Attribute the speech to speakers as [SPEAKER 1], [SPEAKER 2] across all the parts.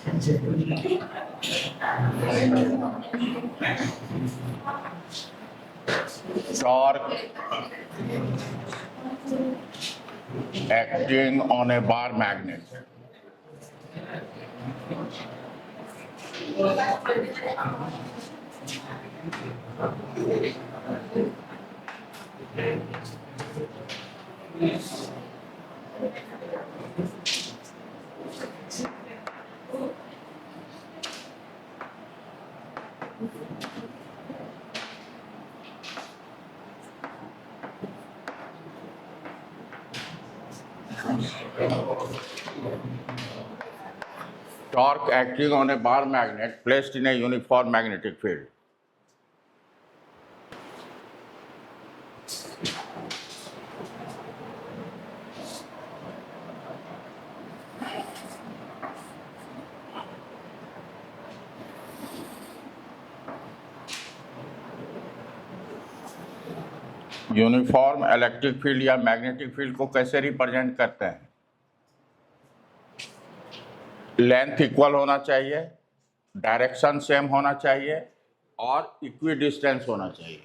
[SPEAKER 1] Torque acting on a bar magnet. Torque acting on a bar magnet placed in a uniform magnetic field. Uniform electric field या magnetic field को कैसे represent करते हैं? Length equal होना चाहिए, direction same होना चाहिए और इक्वी डिस्टेंस होना चाहिए।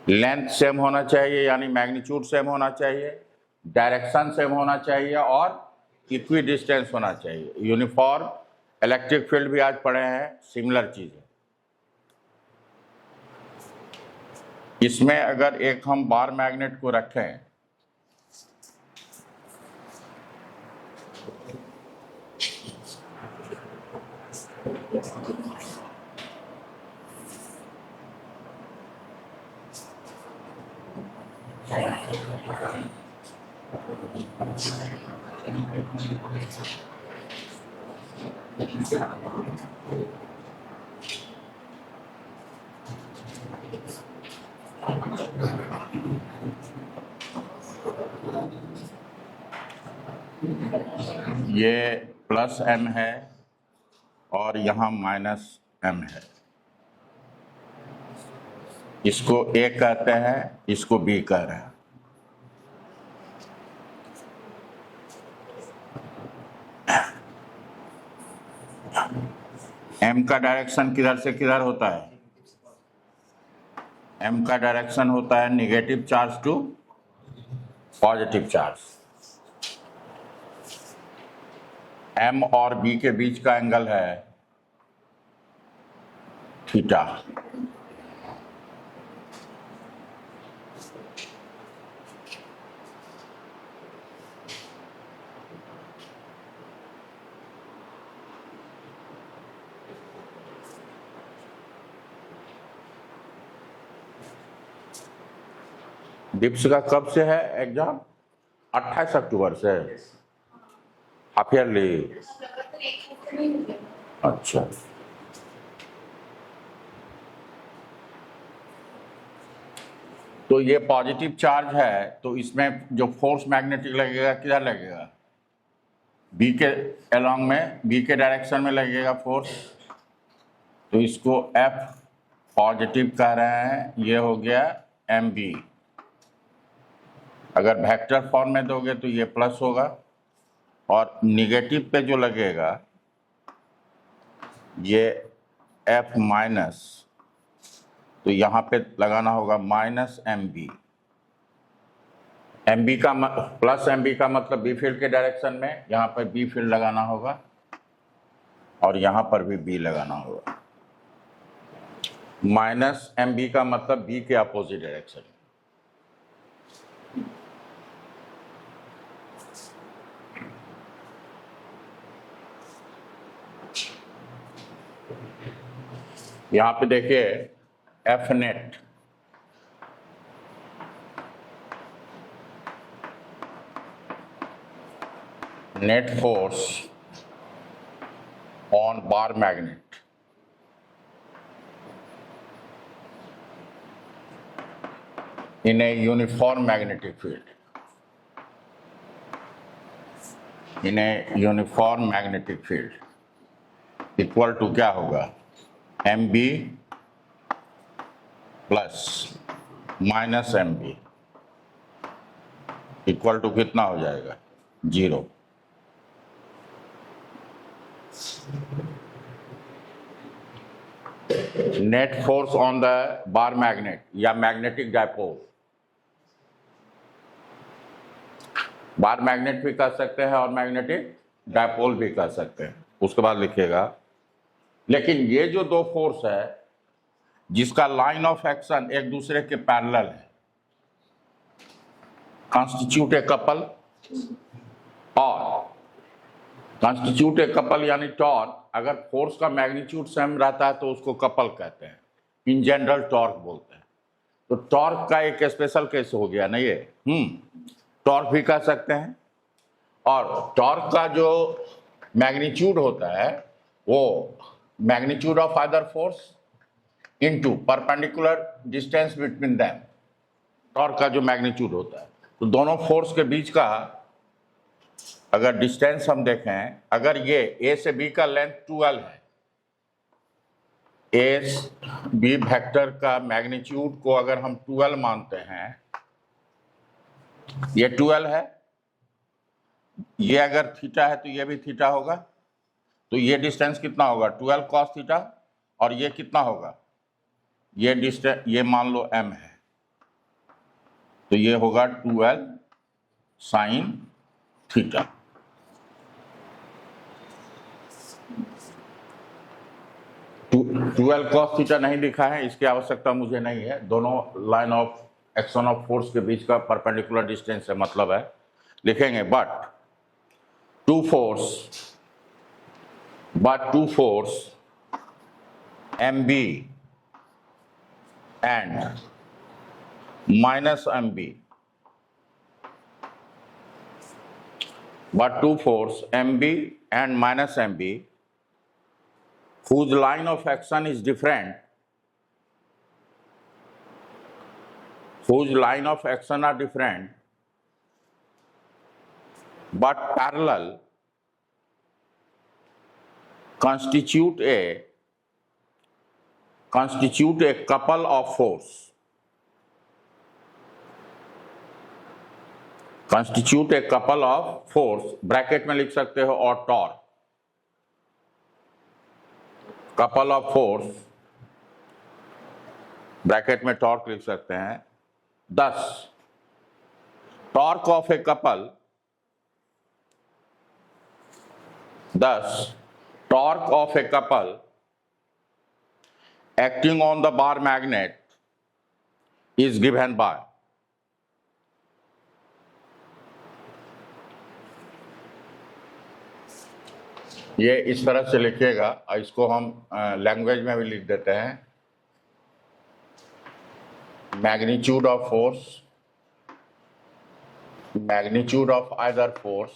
[SPEAKER 1] लेंथ सेम होना चाहिए यानी मैग्नीट्यूड सेम होना चाहिए, डायरेक्शन सेम होना चाहिए और इक्वी डिस्टेंस होना चाहिए। यूनिफॉर्म इलेक्ट्रिक फील्ड भी आज पढ़े हैं, सिमिलर चीज़ है। इसमें अगर एक हम बार मैग्नेट को रखें ये प्लस m है और यहाँ माइनस m है। इसको A कहते हैं, इसको B कह रहे हैं। M का डायरेक्शन किधर से किधर होता है? M का डायरेक्शन होता है negative charge to positive charge. M और B के बीच का एंगल है थीटा। डिप्स का कब से है एग्जाम? 28 अक्टूबर से। Half yearly? अच्छा। तो ये पॉजिटिव चार्ज है, तो इसमें जो फोर्स मैग्नेटिक लगेगा किधर लगेगा? बी के अलोंग में, बी के डायरेक्शन में लगेगा फोर्स। तो इसको F पॉजिटिव कह रहे हैं, ये हो गया MB। अगर वेक्टर फॉर्म में दोगे तो ये प्लस होगा और निगेटिव पे जो लगेगा ये F माइनस, तो यहाँ पे लगाना होगा माइनस MB। MB का प्लस MB का मतलब बी फील्ड के डायरेक्शन में, यहाँ पर बी फील्ड लगाना होगा और यहाँ पर भी बी लगाना होगा। माइनस MB का मतलब बी के अपोजिट डायरेक्शन। यहाँ पे देखिए F net, net force on bar magnet in a uniform magnetic field. In a uniform magnetic field equal to क्या होगा? MB plus minus MB equal to कितना हो जाएगा? 0। Net force on the bar magnet या magnetic dipole, bar magnet भी कर सकते हैं और मैग्नेटिक डायपोल भी कर सकते हैं। उसके बाद लिखिएगा, लेकिन ये जो दो फोर्स है जिसका लाइन ऑफ एक्शन एक दूसरे के पैरेलल है, कॉन्स्टिट्यूट ए कपल, और कॉन्स्टिट्यूट ए कपल यानी टॉर्क, अगर फोर्स का मैग्नीट्यूड सेम रहता है तो उसको कपल कहते हैं, इन जनरल टॉर्क बोलते हैं। तो टॉर्क का एक स्पेशल केस हो गया ना ये, टॉर्क भी कह सकते हैं। और टॉर्क का जो मैग्नीट्यूड होता है वो magnitude of other force into perpendicular distance between them, torque का जो मैग्नीट्यूड होता है। तो दोनों फोर्स के बीच का अगर डिस्टेंस हम देखें, अगर ये ए से बी का लेंथ 12 है, ए बी वेक्टर का मैग्नीट्यूड को अगर हम 12 मानते हैं, ये 12 है, ये अगर थीटा है तो ये भी थीटा होगा, तो ये डिस्टेंस कितना होगा 12 cos थीटा, और ये कितना होगा, ये डिस्टेंस ये मान लो m है, तो ये होगा 12 sin theta. Twelve cos theta नहीं लिखा है, इसकी आवश्यकता मुझे नहीं है, दोनों line of action of force के बीच का परपेंडिकुलर डिस्टेंस है, मतलब है लिखेंगे but two force MB and minus MB, but two force MB and minus MB whose line of action is different, whose line of action are different but parallel, constitute a couple of force, constitute a couple of force, bracket में लिख सकते हो, और torque, couple of force, bracket में torque लिख सकते हैं। thus torque of a couple, thus torque of a couple acting on the bar magnet is given by, ये इस तरह से लिखिएगा, और इसको हम लैंग्वेज में भी लिख देते हैं, magnitude of force, magnitude of either force,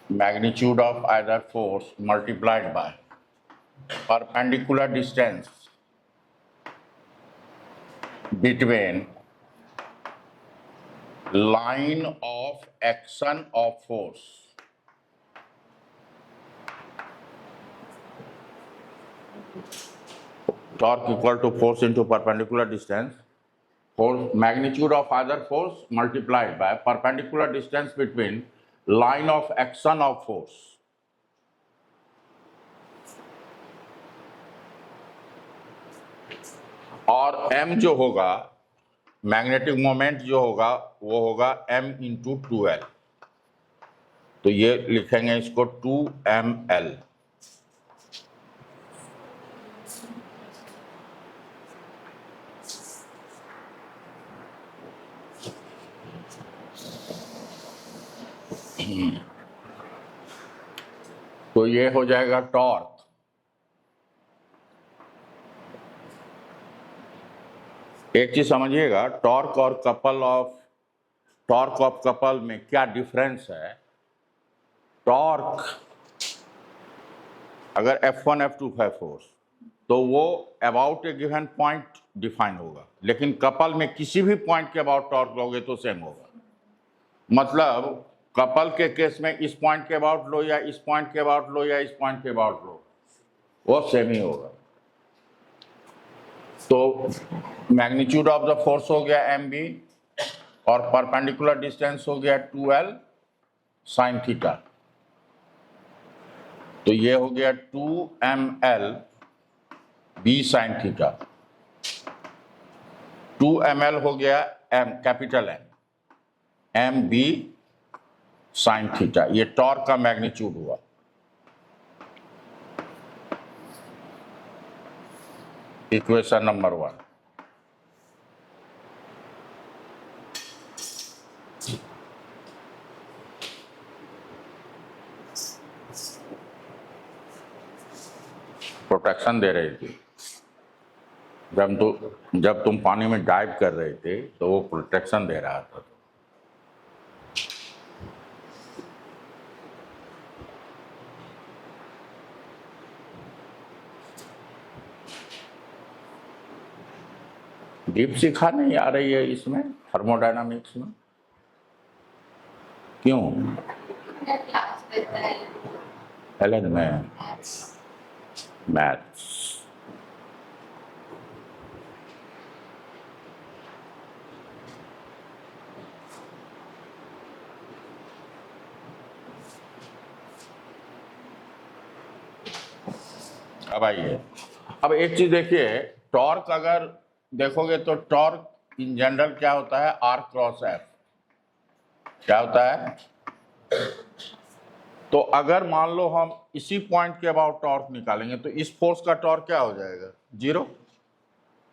[SPEAKER 1] magnitude of either force multiplied by perpendicular distance between line of action of force, torque equal to force into perpendicular distance, force magnitude of either force multiplied by perpendicular distance between line of action of force। और m जो होगा, magnetic moment जो होगा वो होगा m into 2L, तो ये लिखेंगे इसको 2mL। तो ये हो जाएगा टॉर्क। एक चीज समझिएगा, टॉर्क और टॉर्क ऑफ कपल में क्या डिफरेंस है। टॉर्क अगर F1 F2 है फोर्स, तो वो about A given point define होगा, लेकिन कपल में किसी भी पॉइंट के अबाउट टॉर्क लोगे तो सेम होगा। मतलब कपल के केस में इस पॉइंट के अबाउट लो या इस पॉइंट के अबाउट लो या इस पॉइंट के अबाउट लो, वो सेम ही होगा। तो मैग्नीट्यूड ऑफ द फोर्स हो गया MB और परपेंडिकुलर डिस्टेंस हो गया 2L sin थीटा। तो ये हो गया 2ml b sin theta, 2ml हो गया m capital M b sin theta, ये टॉर्क का मैग्नीट्यूड हुआ। Equation number 1। प्रोटेक्शन दे रही थी जब तुम पानी में डाइव कर रहे थे तो वो प्रोटेक्शन दे रहा था। डीप सीखा नहीं आ रही है इसमें थर्मोडायनामिक्स में, क्यों? एलन में मैथ्स। अब आइए, अब एक चीज देखिए, टॉर्क अगर देखोगे तो टॉर्क इन जनरल क्या होता है, R क्रॉस F। क्या होता है? तो अगर मान लो हम इसी पॉइंट के अबाउट टॉर्क निकालेंगे तो इस फोर्स का टॉर्क क्या हो जाएगा, 0।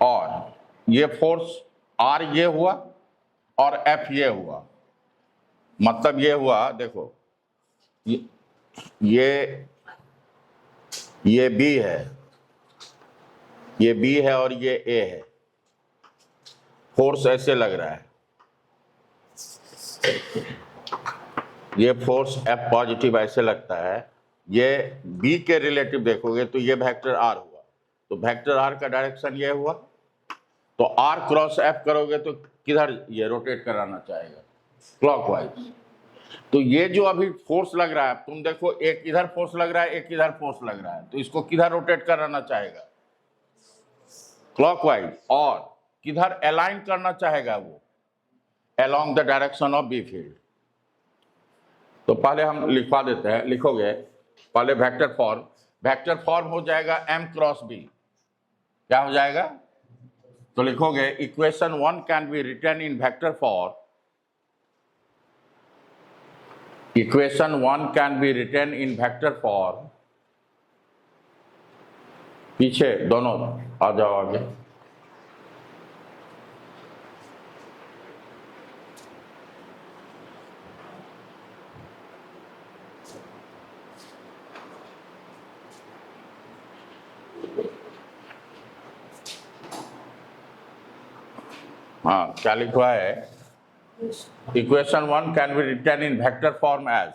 [SPEAKER 1] और ये फोर्स R ये हुआ और F ये हुआ, मतलब ये हुआ, देखो ये B है, ये B है और ये A है। फोर्स ऐसे लग रहा है, ये फोर्स F पॉजिटिव ऐसे लगता है। ये B के रिलेटिव देखोगे तो ये वेक्टर R हुआ, तो वेक्टर R का डायरेक्शन ये हुआ, तो R क्रॉस F करोगे तो किधर ये रोटेट कराना चाहेगा, क्लॉकवाइज। तो ये जो अभी फोर्स लग रहा है, तुम देखो एक इधर फोर्स लग रहा है, एक इधर फोर्स लग रहा है, तो इसको किधर रोटेट कराना चाहेगा, क्लॉकवाइज। और किधर अलाइन करना चाहेगा वो, along the direction of B field. तो पहले हम लिखवा देते हैं, लिखोगे पहले वेक्टर फॉर्म हो जाएगा m क्रॉस b। क्या हो जाएगा? तो लिखोगे equation 1 can be written in vector form, equation 1 can be written in vector form. पीछे दोनों आ जाओ आगे। हाँ, क्या लिखा है? Equation 1 can be written in vector form as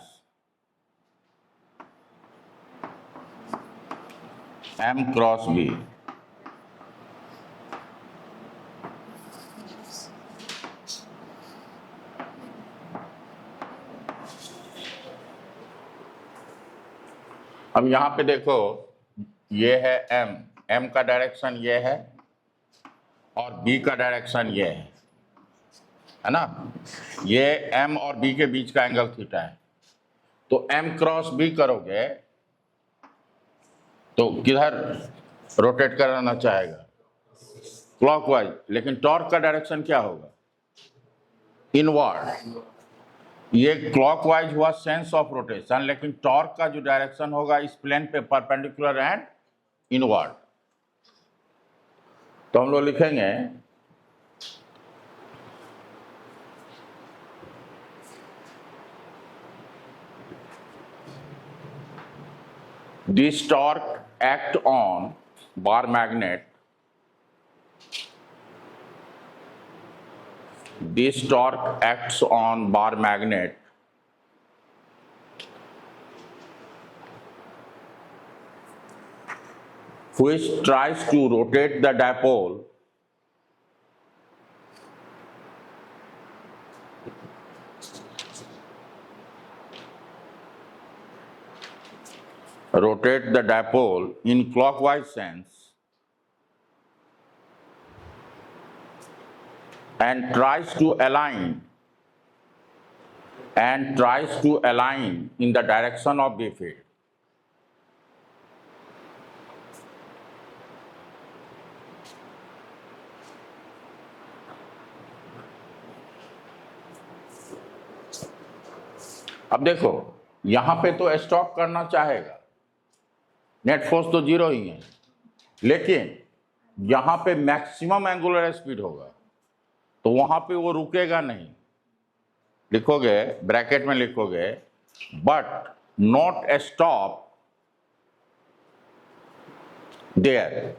[SPEAKER 1] m cross b। अब यहां पे देखो, ये है m का डायरेक्शन ये है और b का डायरेक्शन ये है ना। ये m और b के बीच का एंगल थीटा है, तो m क्रॉस b करोगे तो किधर रोटेट कराना चाहेगा, क्लॉकवाइज। लेकिन टॉर्क का डायरेक्शन क्या होगा, इनवर्ड। ये क्लॉकवाइज हुआ सेंस ऑफ रोटेशन, लेकिन टॉर्क का जो डायरेक्शन होगा इस प्लेन पे परपेंडिकुलर एंड इनवर्ड। तो हम लोग लिखेंगे this torque act on bar magnet, this torque acts on bar magnet which tries to rotate the dipole in clockwise sense and tries to align in the direction of B field. अब देखो यहां पे तो stop करना चाहेगा, net force तो 0 ही है, लेकिन यहां पे मैक्सिमम एंगुलर स्पीड होगा तो वहां पे वो रुकेगा नहीं। लिखोगे, ब्रैकेट में लिखोगे बट नॉट स्टॉप देयर,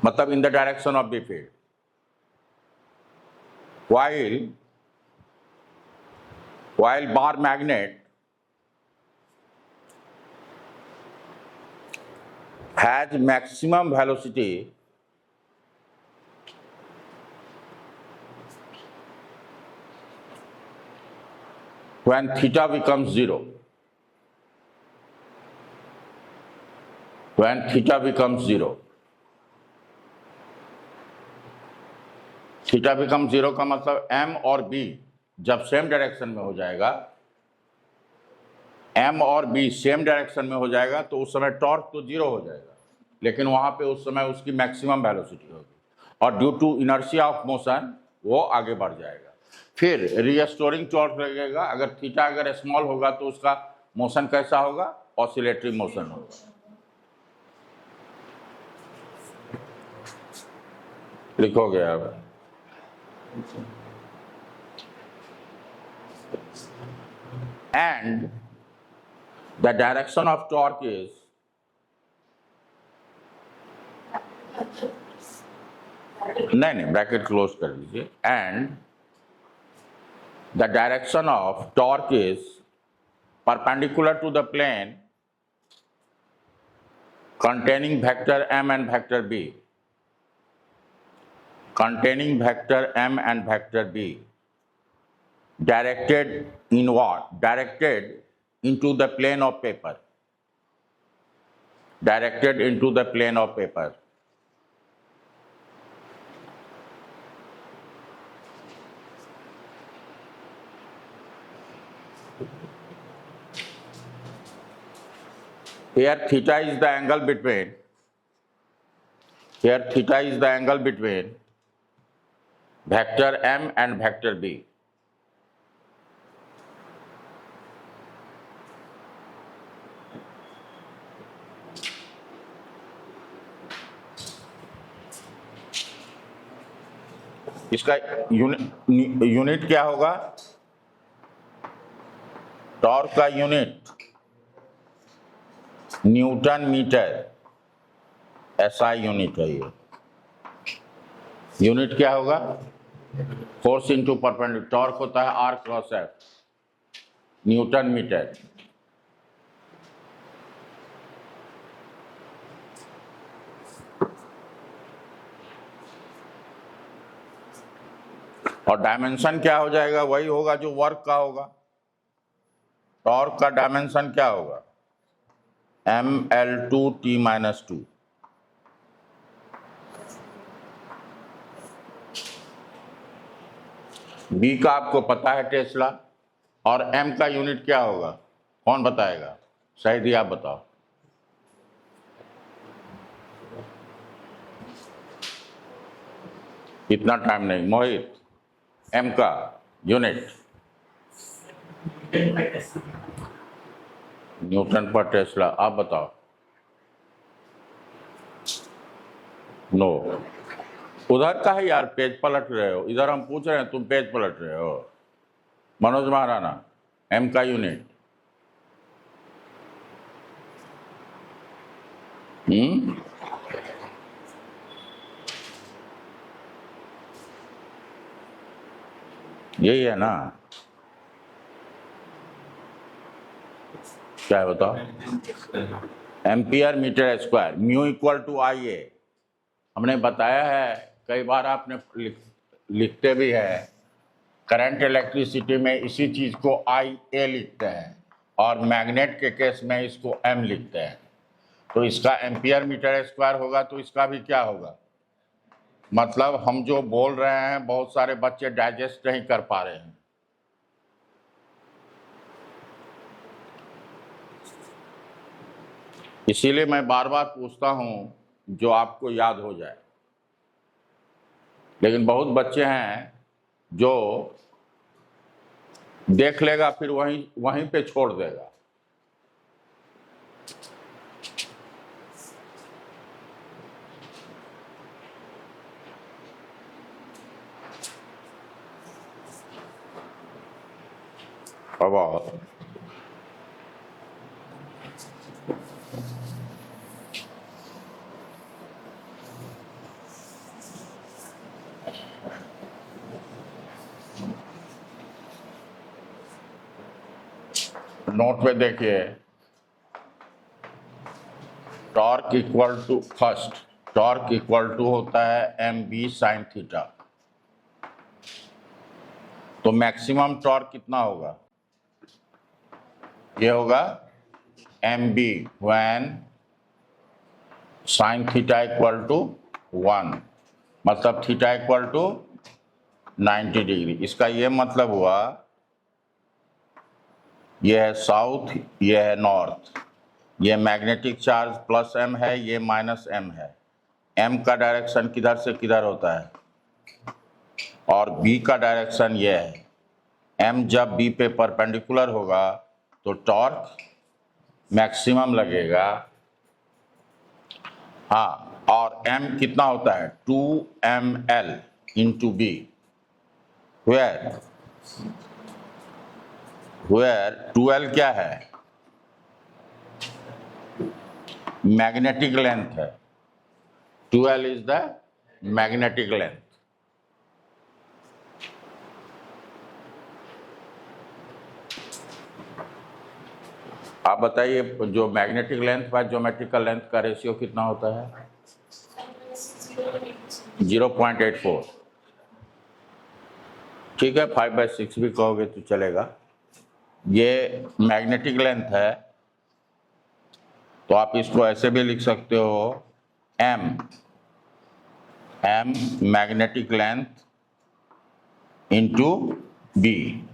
[SPEAKER 1] मतलब in the direction of the field, while bar magnet has maximum velocity when theta becomes 0. When theta becomes 0. Theta become 0 का मतलब m और b जब सेम डायरेक्शन में हो जाएगा, m और b सेम डायरेक्शन में हो जाएगा तो उस समय टॉर्क तो 0 हो जाएगा, लेकिन वहां पे उस समय उसकी मैक्सिमम वेलोसिटी होगी और due to inertia of motion वो आगे बढ़ जाएगा। फिर रीस्टोरिंग टॉर्क लगेगा। अगर थीटा अगर स्मॉल होगा तो उसका मोशन कैसा होगा? ऑसिलेटरी मोशन होगा। लिखोगे अब and the direction of torque is नहीं ब्रैकेट क्लोज कर लीजिए, and the direction of torque is perpendicular to the plane containing vector m and vector b, containing vector m and vector b, directed in what? Directed into the plane of paper. Directed into the plane of paper. Here theta is the angle between, here theta is the angle between vector m and vector b. इसका unit क्या होगा? Torque का unit Newton metre, ऐसा unit है ये। Unit क्या होगा? Force into perpendicular. Torque होता है R cross F, newton metre. और डायमेंशन क्या हो जाएगा? वही होगा जो वर्क का होगा। टॉर्क का डायमेंशन क्या होगा? mL2t-2। बी का आपको पता है टेस्ला, और एम का यूनिट क्या होगा? कौन बताएगा? शायद ही आप बताओ। इतना टाइम नहीं। मोहित, एम का यूनिट न्यूटन पर टेस्ला, आप बताओ। नो, उधर का है यार, पेज पलट रहे हो। इधर हम पूछ रहे हैं, तुम पेज पलट रहे हो। मनोज महाराणा, एम का यूनिट यही है ना? क्या है बताओ? Ampere metre square, mu equal to I A. हमने बताया है कई बार, आपने लिखते भी है। करंट इलेक्ट्रिसिटी में इसी चीज को आई ए लिखते हैं और मैग्नेट के केस में इसको एम लिखते हैं। तो इसका एम्पियर मीटर स्क्वायर होगा तो इसका भी क्या होगा? मतलब हम जो बोल रहे हैं बहुत सारे बच्चे डाइजेस्ट नहीं कर पा रहे हैं। इसीलिए मैं बार बार पूछता हूं जो आपको याद हो जाए। लेकिन बहुत बच्चे हैं जो देख लेगा, फिर वहीं वहीं पे छोड़ देगा। अब नोट पे देखिए, torque equal to first, torque equal to होता है एम बी साइन थीटा। तो मैक्सिमम टॉर्क कितना होगा? ये होगा M B when sine theta equal to 1, मतलब थीटा इक्वल टू 90 डिग्री। इसका ये मतलब हुआ, ये है साउथ, ये है नॉर्थ, ये मैग्नेटिक चार्ज प्लस एम है, ये माइनस एम है। एम का डायरेक्शन किधर से किधर होता है, और बी का डायरेक्शन ये है। एम जब बी पे परपेंडिकुलर होगा तो टॉर्क मैक्सिमम लगेगा। हाँ, और एम कितना होता है? 2ml into B, where 2l क्या है? मैग्नेटिक लेंथ है। 2l is the magnetic length. आप बताइए, जो magnetic length bye geometrical length का रेशियो कितना होता है? 0.84। ठीक है, 5/6 भी कहोगे तो चलेगा। ये मैग्नेटिक लेंथ है, तो आप इसको ऐसे भी लिख सकते हो, M magnetic length into B,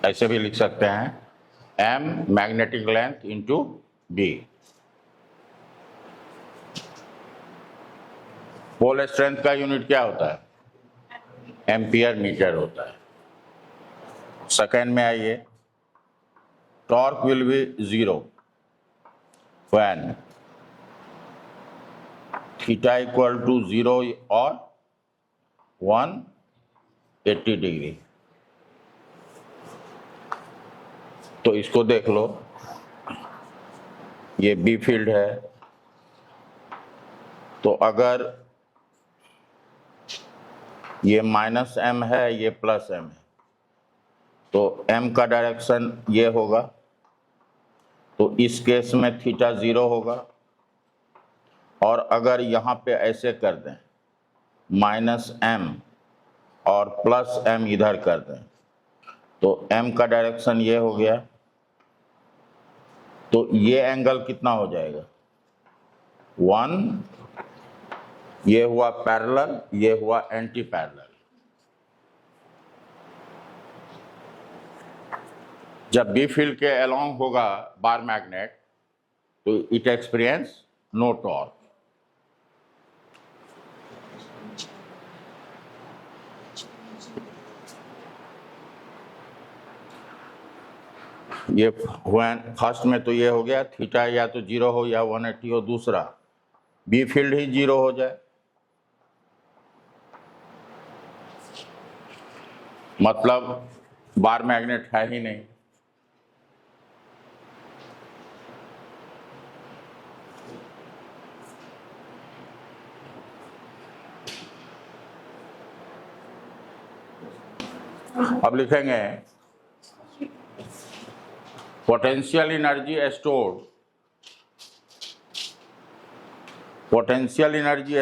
[SPEAKER 1] ऐसे भी लिख सकते हैं, M magnetic length into B. Pole strength का यूनिट क्या होता है? एम्पियर मीटर होता है। सेकेंड में आइए, torque will be 0 when theta equal to 0 और 180 डिग्री। तो इसको देख लो, ये बी फील्ड है, तो अगर ये माइनस एम है, ये प्लस एम है, तो एम का डायरेक्शन ये होगा, तो इस केस में थीटा 0 होगा। और अगर यहाँ पे ऐसे कर दें, माइनस एम और प्लस एम इधर कर दें, तो एम का डायरेक्शन ये हो गया, तो ये एंगल कितना हो जाएगा? 1, ये हुआ पैरेलल, ये हुआ एंटी पैरेलल। जब बी फील्ड के अलोंग होगा बार मैग्नेट, तो इट एक्सपीरियंस नो टॉर्क। ये फर्स्ट में तो ये हो गया, थीटा या तो 0 हो या 180 हो, दूसरा बी फील्ड ही 0 हो जाए, मतलब बार मैग्नेट है ही नहीं। अब लिखेंगे potential energy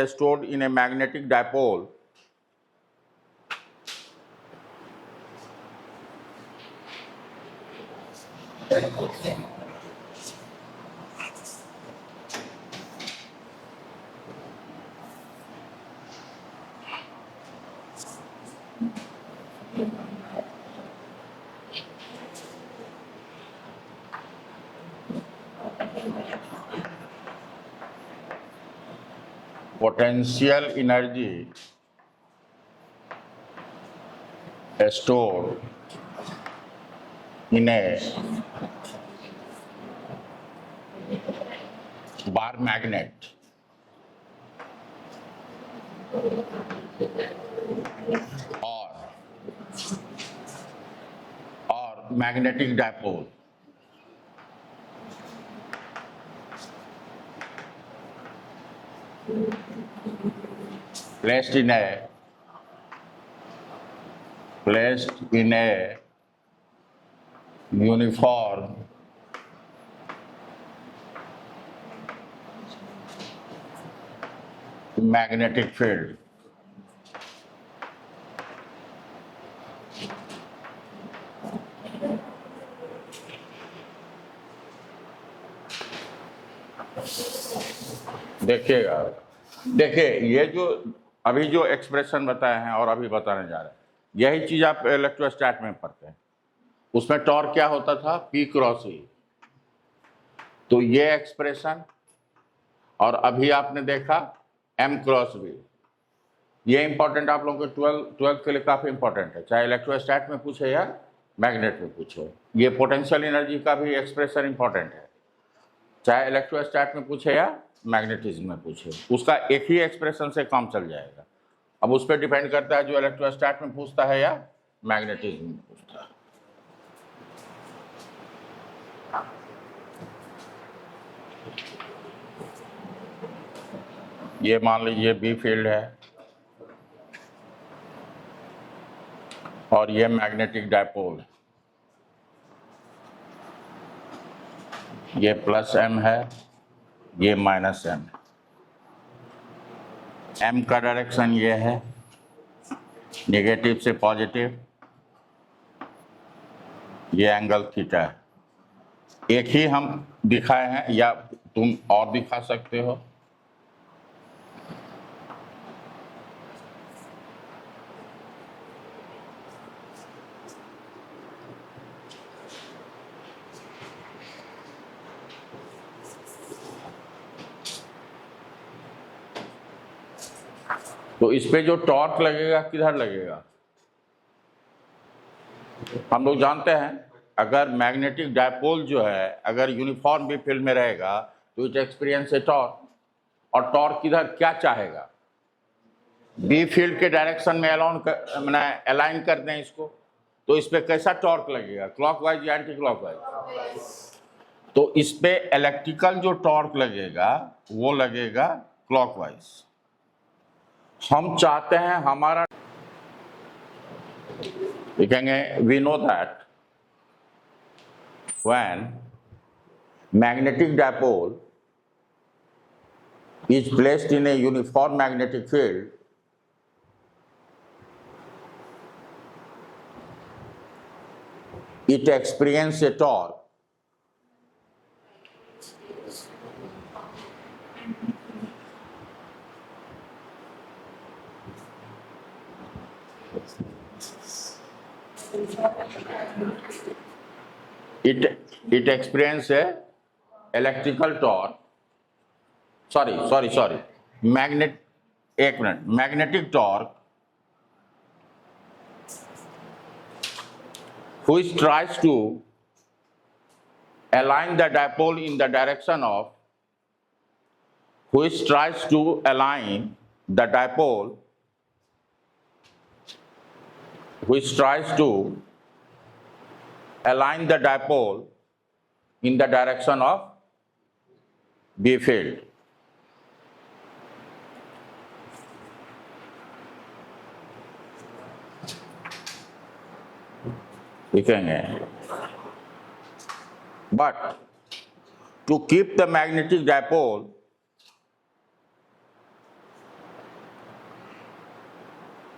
[SPEAKER 1] stored in a magnetic dipole potential energy stored in a bar magnet or magnetic dipole placed in a uniform magnetic field. देखिएगा, देखिए ये जो अभी जो एक्सप्रेशन बताए हैं और अभी बताने जा रहे हैं, यही चीज आप इलेक्ट्रोस्टैट में पढ़ते हैं। उसमें टॉर्क क्या होता था? P cross E। तो ये एक्सप्रेशन और अभी आपने देखा M क्रॉस V। ये इंपॉर्टेंट आप लोगों के 12 के लिए काफी इंपॉर्टेंट है, चाहे इलेक्ट्रोस्टैट में पूछे या मैग्नेट में पूछे। ये पोटेंशियल एनर्जी का भी एक्सप्रेशन इंपॉर्टेंट है, चाहे इलेक्ट्रोस्टैट में पूछे या मैग्नेटिज्म में पूछे। उसका एक ही एक्सप्रेशन से काम चल जाएगा। अब उस पर डिपेंड करता है जो इलेक्ट्रोस्टैट में पूछता है या मैग्नेटिज्म में पूछता है। ये मान लीजिए बी फील्ड है और ये मैग्नेटिक डायपोल, ये प्लस M है, ये माइनस M। M का डायरेक्शन ये है, नेगेटिव से पॉजिटिव, ये एंगल थीटा है। एक ही हम दिखाए हैं या तुम और दिखा सकते हो। तो इस पे जो टॉर्क लगेगा किधर लगेगा? हम लोग जानते हैं अगर मैग्नेटिक डायपोल जो है अगर यूनिफॉर्म भी फील्ड में रहेगा तो इट एक्सपीरियंस ए टॉर्क, और टॉर्क किधर क्या चाहेगा? बी फील्ड के डायरेक्शन में अलाइन कर दें इसको, तो इस पे कैसा टॉर्क लगेगा? क्लॉकवाइज या एंटी क्लॉकवाइज? तो इस पे इलेक्ट्रिकल जो टॉर्क लगेगा वो लगेगा क्लॉकवाइज। हम चाहते हैं हमारा लिखेंगे, we know that when magnetic dipole is placed in a uniform magnetic field, it experiences a torque it experiences a electrical torque, magnetic torque which tries to align the dipole in the direction of in the direction of B field. लिखेंगे, but to keep the magnetic dipole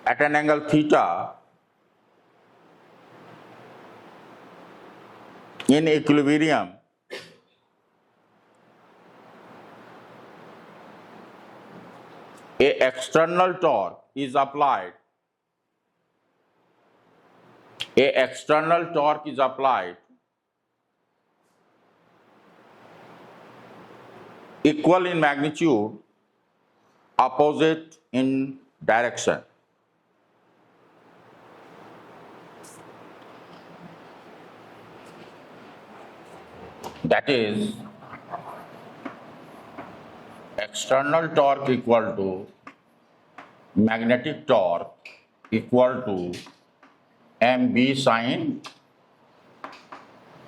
[SPEAKER 1] at an angle theta in equilibrium, a external torque is applied equal in magnitude, opposite in direction. that is external torque equal to magnetic torque equal to mb sin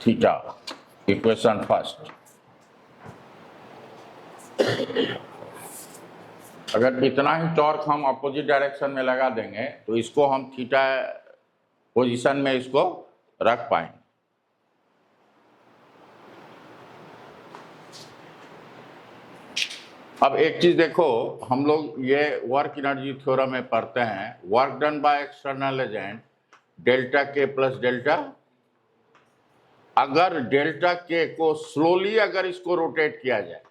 [SPEAKER 1] theta, equation first. अगर इतना ही torque हम opposite direction में लगा देंगे तो इसको हम theta position में इसको रख पाएंगे। अब एक चीज देखो, हम लोग ये वर्क एनर्जी थ्योरम में पढ़ते हैं, work done by external agent delta के प्लस डेल्टा। अगर डेल्टा के को स्लोली अगर इसको रोटेट किया जाए,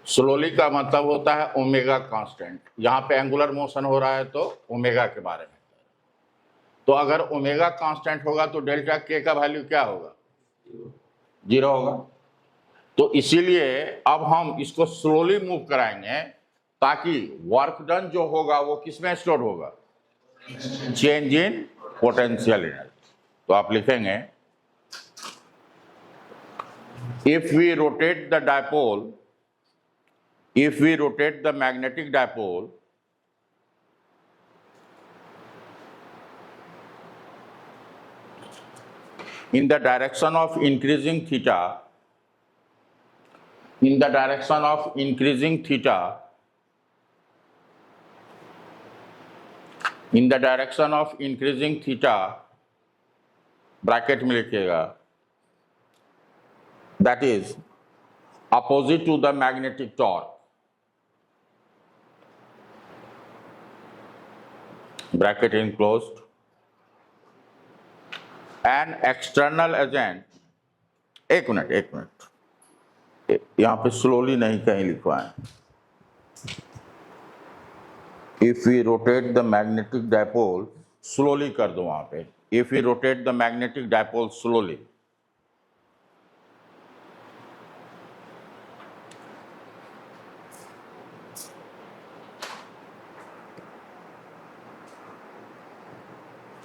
[SPEAKER 1] स्लोली का मतलब होता है ओमेगा कांस्टेंट, यहाँ पे एंगुलर मोशन हो रहा है तो ओमेगा के बारे में। तो अगर ओमेगा कांस्टेंट होगा तो डेल्टा के का वैल्यू क्या होगा? 0 होगा। तो इसीलिए अब हम इसको स्लोली मूव कराएंगे ताकि वर्क डन जो होगा वो किसमें स्टोर होगा? Change in potential energy. तो आप लिखेंगे if we rotate the dipole, if we rotate the magnetic dipole in the direction of increasing theta, in the direction of increasing theta, in the direction of increasing theta, bracket में लिखिएगा, that is opposite to the magnetic torque, bracket enclosed, an external agent, एक minute यहां पे slowly नहीं कहीं लिखवा है। If we rotate the magnetic dipole, slowly कर दो वहां पे, if we rotate the magnetic dipole slowly,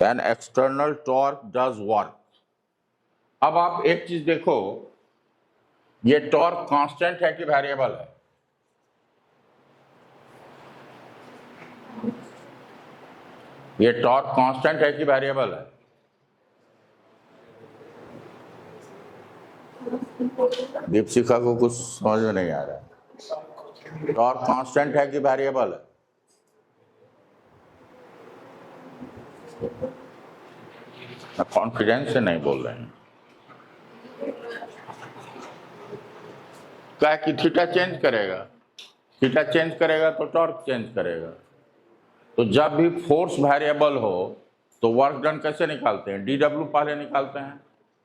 [SPEAKER 1] an external torque does work। अब आप एक चीज देखो, ये टॉर्क कांस्टेंट है कि वेरिएबल है? ये टॉर्क कांस्टेंट है कि वेरिएबल है? दीपशिखा को कुछ समझ में नहीं आ रहा है। टॉर्क कांस्टेंट है कि वेरिएबल है? कॉन्फिडेंस से नहीं बोल रहे हैं। क्या कि थीटा चेंज करेगा, थीटा चेंज करेगा तो टॉर्क चेंज करेगा। तो जब भी फोर्स वेरिएबल हो तो वर्क डन कैसे निकालते हैं? डीडब्ल्यू पहले निकालते हैं।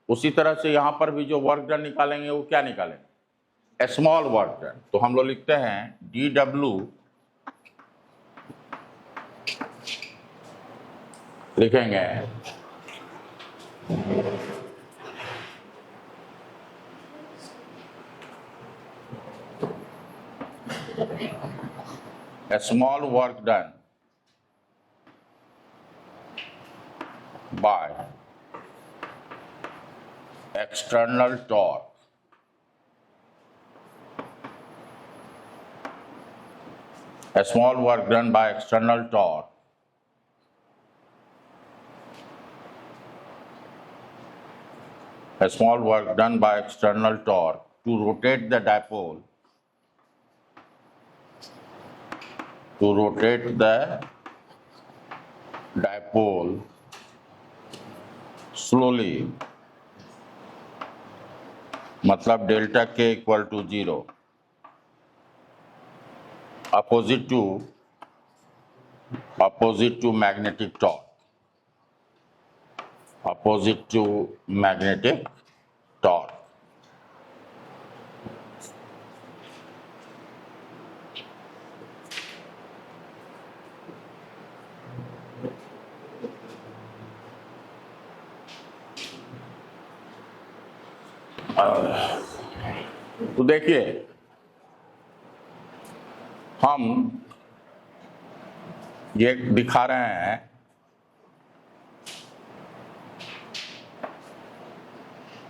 [SPEAKER 1] उसी तरह से यहां पर भी जो वर्क डन निकालेंगे वो क्या निकालेंगे? Small work done. तो हम लोग लिखते हैं डीडब्ल्यू, लिखेंगे a small work done by external torque a small work done by external torque a small work done by external torque to rotate the dipole, to rotate the dipole slowly, मतलब delta के equal to 0, opposite to magnetic torque, opposite to magnetic torque। तो देखिए, हम ये दिखा रहे हैं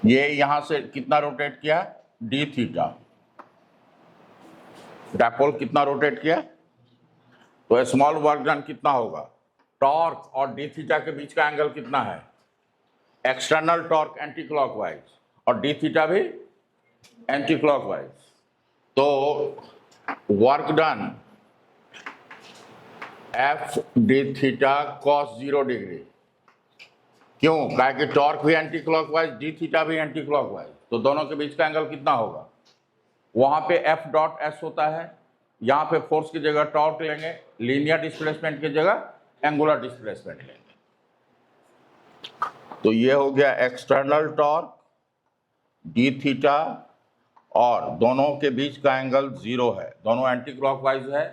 [SPEAKER 1] ये यहां से कितना रोटेट किया, डी थीटा, डायपोल कितना रोटेट किया, तो स्मॉल वर्क डन कितना होगा, टॉर्क और डी थीटा के बीच का एंगल कितना है, एक्सटर्नल टॉर्क एंटी क्लॉकवाइज और डी थीटा भी एंटी क्लॉकवाइज, तो work done F D theta cos 0 degree, क्यों, कहा कि टॉर्क भी एंटी क्लॉकवाइज, डी थीटा भी एंटी क्लॉकवाइज, तो दोनों के बीच का एंगल कितना होगा, वहां पे एफ डॉट एस होता है, यहां पे फोर्स की जगह टॉर्क लेंगे, लीनियर डिस्प्लेसमेंट की जगह एंगुलर डिस्प्लेसमेंट लेंगे, तो ये हो गया एक्सटर्नल टॉर्क डी थीटा और दोनों के बीच का एंगल 0 है, दोनों एंटी क्लॉकवाइज है,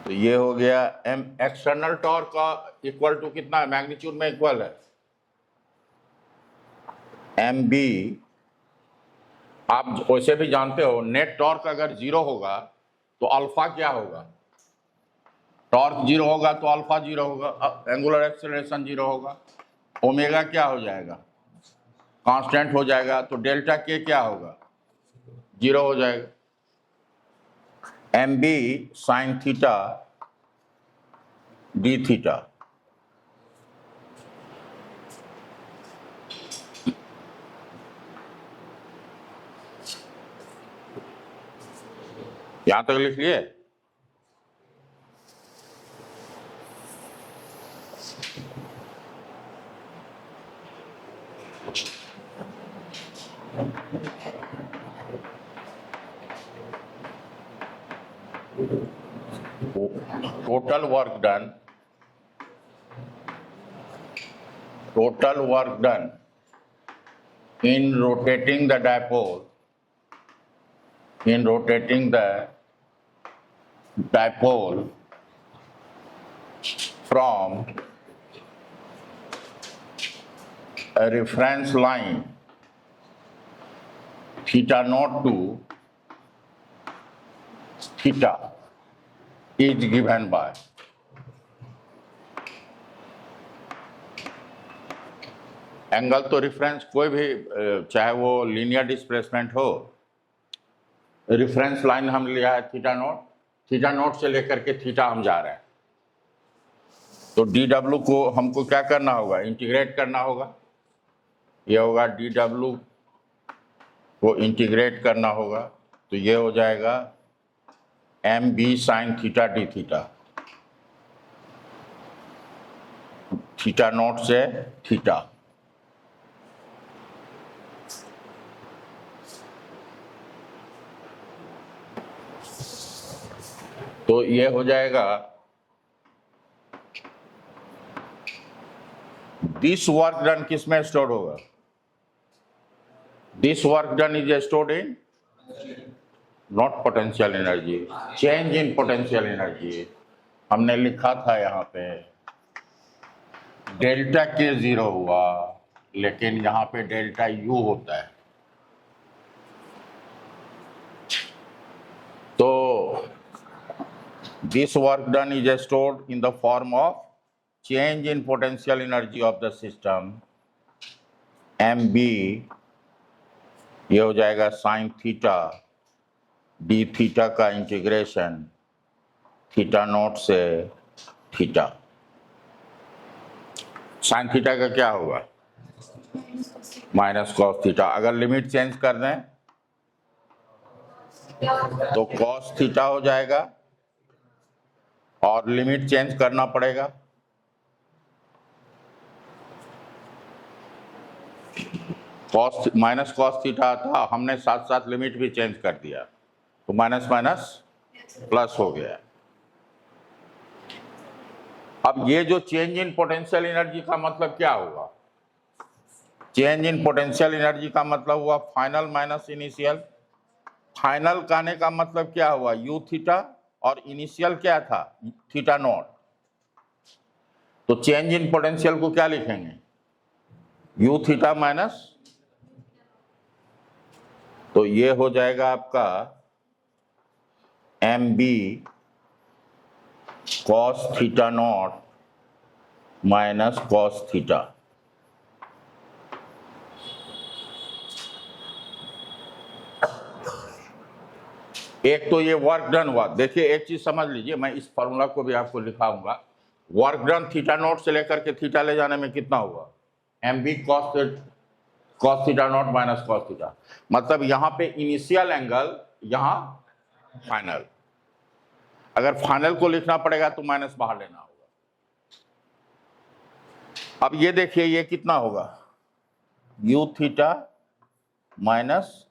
[SPEAKER 1] तो ये हो गया एम एक्सटर्नल टॉर्क का इक्वल टू कितना है, मैग्नीट्यूड में इक्वल है एम बी, आप वैसे भी जानते हो नेट टॉर्क अगर 0 होगा तो अल्फा क्या होगा, टॉर्क 0 होगा तो अल्फा 0 होगा, एंगुलर एक्सेलरेशन 0 होगा, ओमेगा क्या हो जाएगा, कांस्टेंट हो जाएगा, तो डेल्टा के क्या होगा, 0 हो जाएगा, M B sine theta D theta, यहां तक लिख लिए, total work done in rotating the dipole from a reference line theta naught to theta is given by angle, तो रिफरेंस कोई भी चाहे वो लीनियर डिस्प्लेसमेंट हो, रिफरेंस लाइन हम लिया है थीटा नोट से लेकर के थीटा हम जा रहे हैं, तो डी डब्ल्यू को हमको क्या करना होगा, इंटीग्रेट करना होगा, ये होगा डी डब्ल्यू को इंटीग्रेट करना होगा, तो ये हो जाएगा M B sine theta D theta, theta naught से थीटा, तो ये हो जाएगा दिस वर्क डन किस में स्टोर होगा, this work done is stored in not potential energy, change in potential energy, हमने लिखा था यहाँ पे डेल्टा के 0 हुआ, लेकिन यहाँ पे डेल्टा यू होता है, तो this work done is stored in the form of change in potential energy of the system mb, ये हो जाएगा साइन थीटा डी थीटा का इंटीग्रेशन थीटा नोट से थीटा, साइन थीटा का क्या होगा माइनस कॉस थीटा, अगर लिमिट चेंज कर दें तो कॉस थीटा हो जाएगा और लिमिट चेंज करना पड़ेगा, कॉस माइनस कॉस थीटा था, हमने साथ साथ लिमिट भी चेंज कर दिया, तो माइनस माइनस प्लस हो गया। अब ये जो चेंज इन पोटेंशियल एनर्जी का मतलब क्या होगा, चेंज इन पोटेंशियल एनर्जी का मतलब हुआ फाइनल माइनस इनिशियल, फाइनल कहने का मतलब क्या हुआ यू थीटा और इनिशियल क्या था थीटा नॉट, तो चेंज इन पोटेंशियल को क्या लिखेंगे यू थीटा माइनस, तो ये हो जाएगा आपका M B cos theta naught minus cos theta, एक तो ये वर्क डन हुआ, देखिए एक चीज समझ लीजिए, मैं इस फॉर्मूला को भी आपको लिखाऊंगा। वर्क डन थीटा नॉट से लेकर के थीटा ले जाने में कितना हुआ, M B cos theta naught minus cos theta, मतलब यहां पे इनिशियल एंगल, यहां फाइनल। अगर फाइनल को लिखना पड़ेगा तो माइनस बाहर लेना होगा। अब ये देखिए ये कितना होगा, you theta minus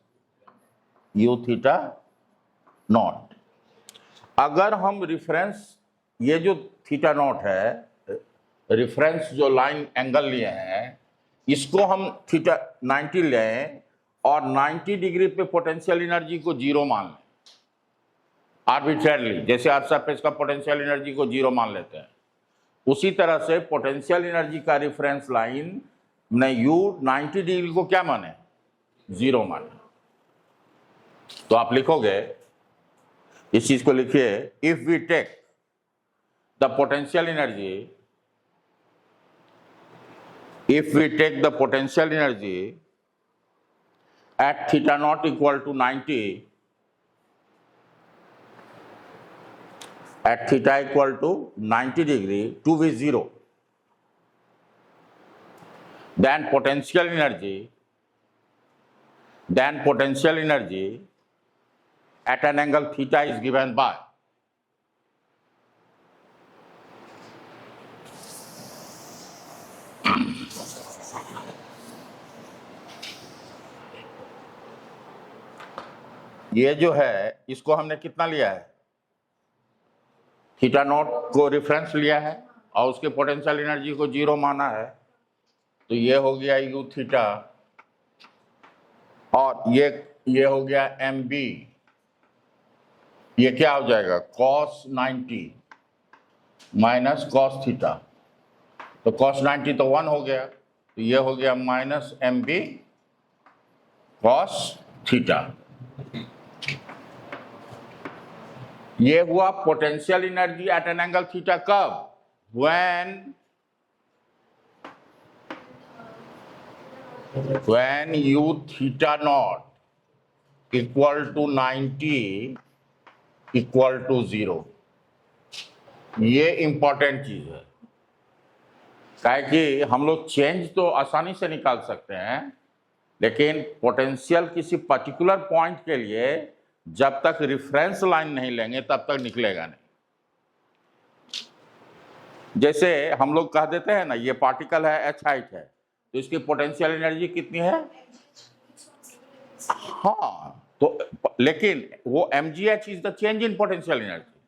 [SPEAKER 1] you theta naught. अगर हम रिफरेंस, ये जो थीटा नॉट है, रिफरेंस जो लाइन एंगल लिए हैं, इसको हम थीटा 90 लें और 90 डिग्री पे पोटेंशियल एनर्जी को जीरो मान लें आर्बिट्रेरली, जैसे अर्थ सरफेस का पोटेंशियल एनर्जी को जीरो मान लेते हैं, उसी तरह से पोटेंशियल एनर्जी का रेफरेंस लाइन में यू 90 डिग्री को क्या माने, जीरो माने। तो आप लिखोगे, इस चीज को लिखिए, if we take the potential energy, if we take the potential energy at theta naught equal to 90, at theta equal to 90 degree to be zero, then potential energy at an angle theta is given by, ये जो है इसको हमने कितना लिया है, theta naught को reference लिया है और उसके पोटेंशियल एनर्जी को जीरो माना है, तो ये हो गया यू थीटा, और ये हो गया एम बी, ये क्या हो जाएगा, कॉस 90 माइनस कॉस थीटा, तो कॉस 90 तो 1 हो गया, तो ये हो गया minus M B cos theta. ये हुआ potential energy at an angle theta कब, when u theta naught equal to 90 equal to 0। ये इंपॉर्टेंट चीज है, काहे कि हम लोग चेंज तो आसानी से निकाल सकते हैं, लेकिन पोटेंशियल किसी पर्टिकुलर पॉइंट के लिए जब तक रिफरेंस लाइन नहीं लेंगे तब तक निकलेगा नहीं। जैसे हम लोग कह देते हैं ना, ये पार्टिकल है h हाइट है, तो इसकी पोटेंशियल एनर्जी कितनी है, हाँ, तो लेकिन वो mgh is the change in potential energy,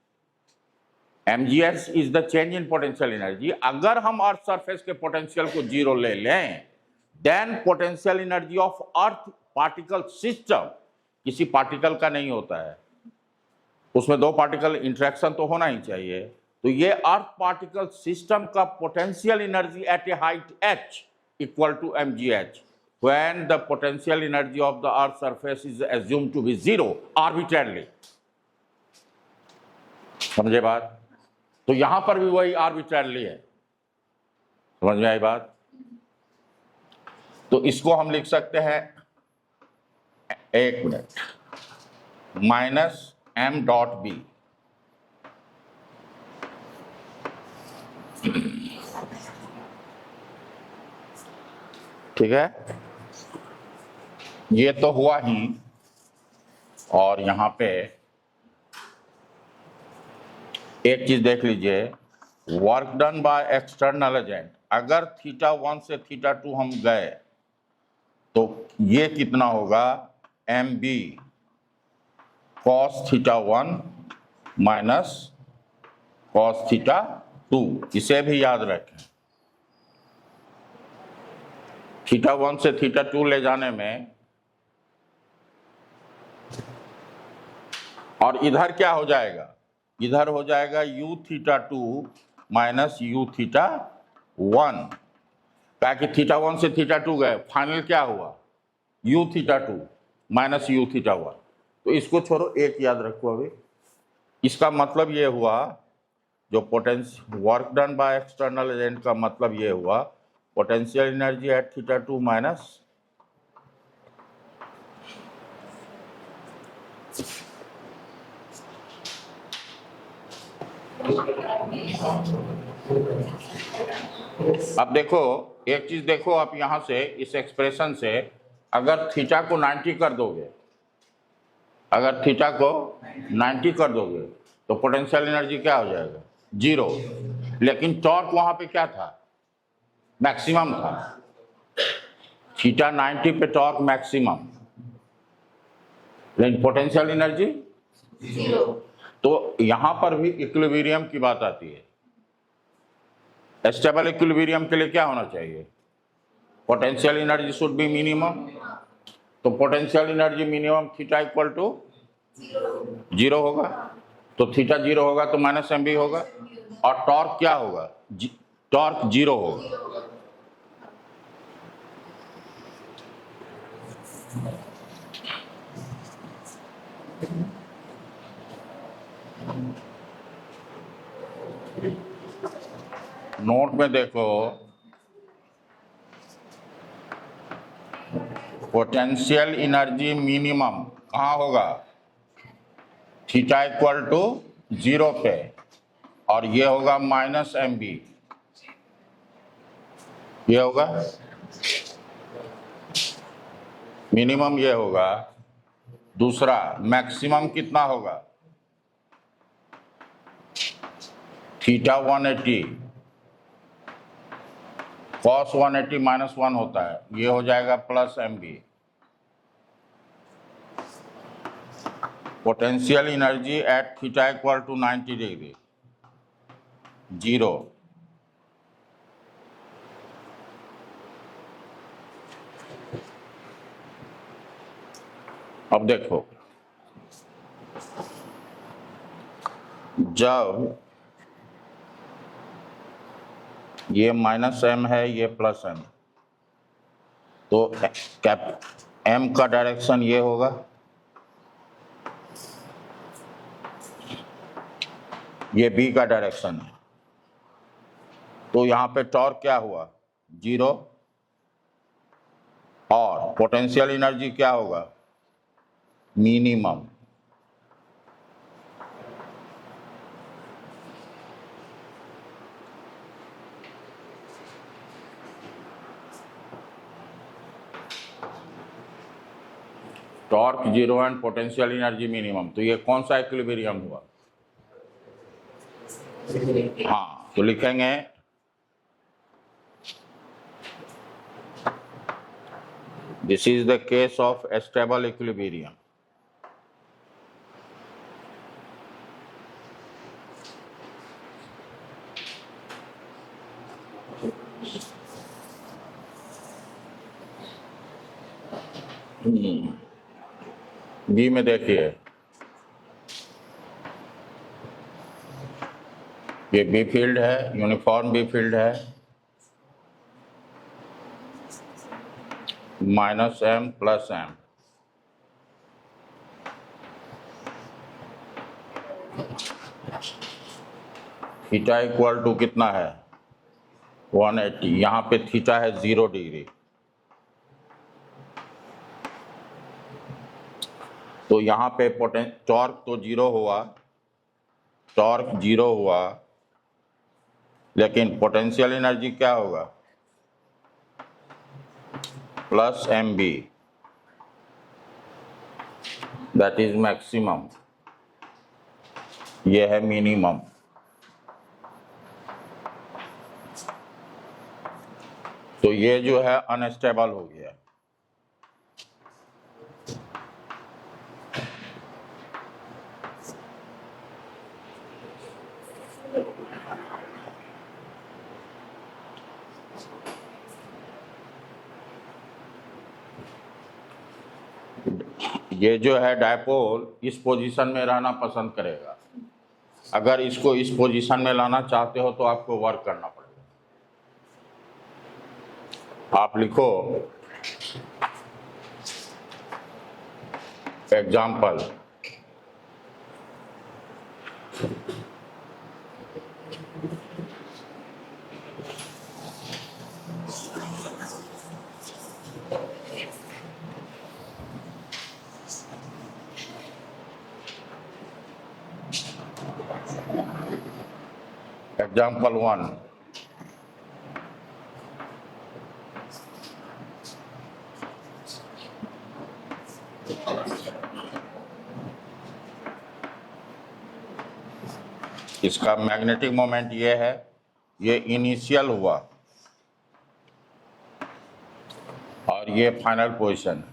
[SPEAKER 1] mgh is the change in potential energy. अगर हम अर्थ सरफेस के पोटेंशियल को जीरो ले लें, then potential energy of earth particle system, किसी पार्टिकल का नहीं होता है, उसमें दो पार्टिकल इंटरेक्शन तो होना ही चाहिए, तो ये अर्थ पार्टिकल सिस्टम का potential energy at a height h equal to mgh when the potential energy of the earth surface is assumed to be zero arbitrarily. समझे बात, तो यहां पर भी वही आर्बिट्रेरली है, समझ में आई बात। तो इसको हम लिख सकते हैं, एक minute, minus m dot B, ठीक है, ये तो हुआ ही। और यहां पे एक चीज देख लीजिए, work done by external agent, अगर थीटा 1 से थीटा 2 हम गए तो ये कितना होगा, M B cos theta 1 minus cos theta 2, इसे भी याद रखें। थीटा 1 से थीटा 2 ले जाने में, और इधर क्या हो जाएगा, इधर हो जाएगा you theta 2 minus you theta 1, ताकि थीटा 1 से थीटा 2 गए, फाइनल क्या हुआ, you theta 2 minus you theta 1। तो इसको छोड़ो, एक याद रखो अभी, इसका मतलब ये हुआ, जो potential work done by external agent का मतलब ये हुआ, potential energy at theta 2 minus अब देखो एक चीज देखो, आप यहां से इस एक्सप्रेशन से अगर थीटा को 90 कर दोगे, अगर थीटा को 90 कर दोगे तो पोटेंशियल एनर्जी क्या हो जाएगा? 0। लेकिन टॉर्क वहां पे क्या था? मैक्सिमम था। थीटा 90 पे टॉर्क मैक्सिमम, लेकिन पोटेंशियल एनर्जी
[SPEAKER 2] 0।
[SPEAKER 1] तो यहां पर भी इक्विलिब्रियम की बात आती है। स्टेबल इक्विलिब्रियम के लिए क्या होना चाहिए? Potential energy should be minimum. तो potential energy minimum theta equal to 0 होगा। तो थीटा 0 होगा तो माइनस एम बी होगा। और टॉर्क क्या होगा? टॉर्क 0 होगा। नोट में देखो, पोटेंशियल एनर्जी मिनिमम कहाँ होगा? थीटा इक्वल टू 0 पे, और ये होगा माइनस एम बी, ये होगा मिनिमम, ये होगा। दूसरा मैक्सिमम कितना होगा? थीटा 180, कॉस 180 माइनस 1 होता है, ये हो जाएगा plus M B. Potential energy at theta equal to 90 degree 0। अब देखो, जब ये माइनस एम है, ये प्लस एम, तो कैप एम का डायरेक्शन ये होगा, ये बी का डायरेक्शन है। तो यहां पे टॉर्क क्या हुआ? 0। और पोटेंशियल एनर्जी क्या होगा? Minimum. Torque 0 and potential energy minimum, तो ये कौन सा इक्विलिब्रियम हुआ? हाँ, तो लिखेंगे this is the case of stable equilibrium. B में देखिए, ये बी फील्ड है, यूनिफॉर्म बी फील्ड है, minus M plus M. Theta equal to कितना है? 180। यहाँ पे थीटा है 0 डिग्री। तो यहाँ पे टॉर्क तो 0 हुआ, टॉर्क 0 हुआ, लेकिन पोटेंशियल एनर्जी क्या होगा? Plus M B, that is maximum, ये है मिनिमम। तो ये जो है अनस्टेबल हो गया। ये जो है डायपोल इस पोजीशन में रहना पसंद करेगा। अगर इसको इस पोजीशन में लाना चाहते हो तो आपको वर्क करना पड़ेगा। आप लिखो एग्जाम्पल, Example 1. इसका मैग्नेटिक मोमेंट ये है, ये इनिशियल हुआ और ये final position.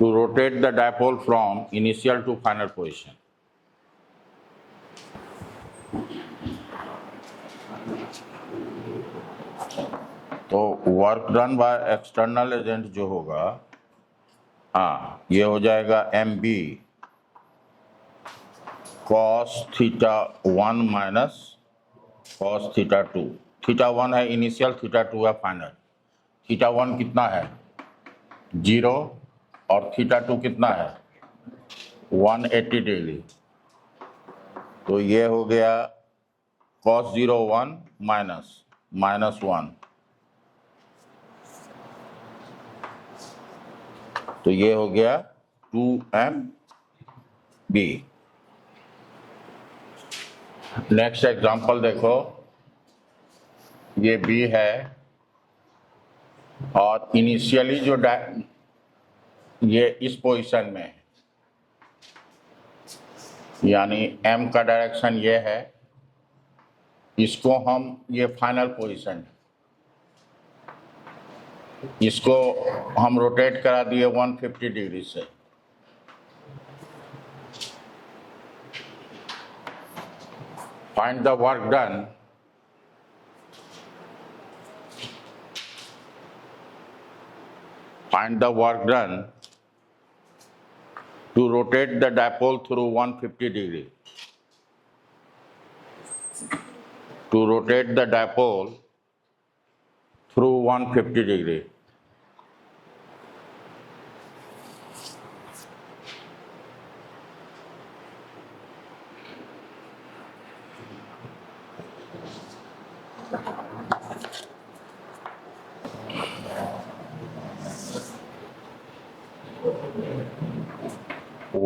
[SPEAKER 1] To rotate the dipole from initial to final position. तो work done by external agent जो होगा, हाँ, ये हो जाएगा M B cos theta 1 minus cos theta 2। Theta 1 है इनिशियल, थीटा 2 है फाइनल। थीटा 1 कितना है 0 और थीटा 2 कितना है 180 डिग्री। तो ये हो गया cos 0 1 माइनस 1। तो ये हो गया 2mb। नेक्स्ट एग्जांपल देखो, ये b है और इनिशियली जो ये इस पोजीशन में है, यानी m का डायरेक्शन ये है, इसको हम ये फाइनल पोजीशन, इसको हम रोटेट करा दिए 150 डिग्री से। Find the work done to rotate the dipole through 150 degree. To rotate the dipole through 150 degree.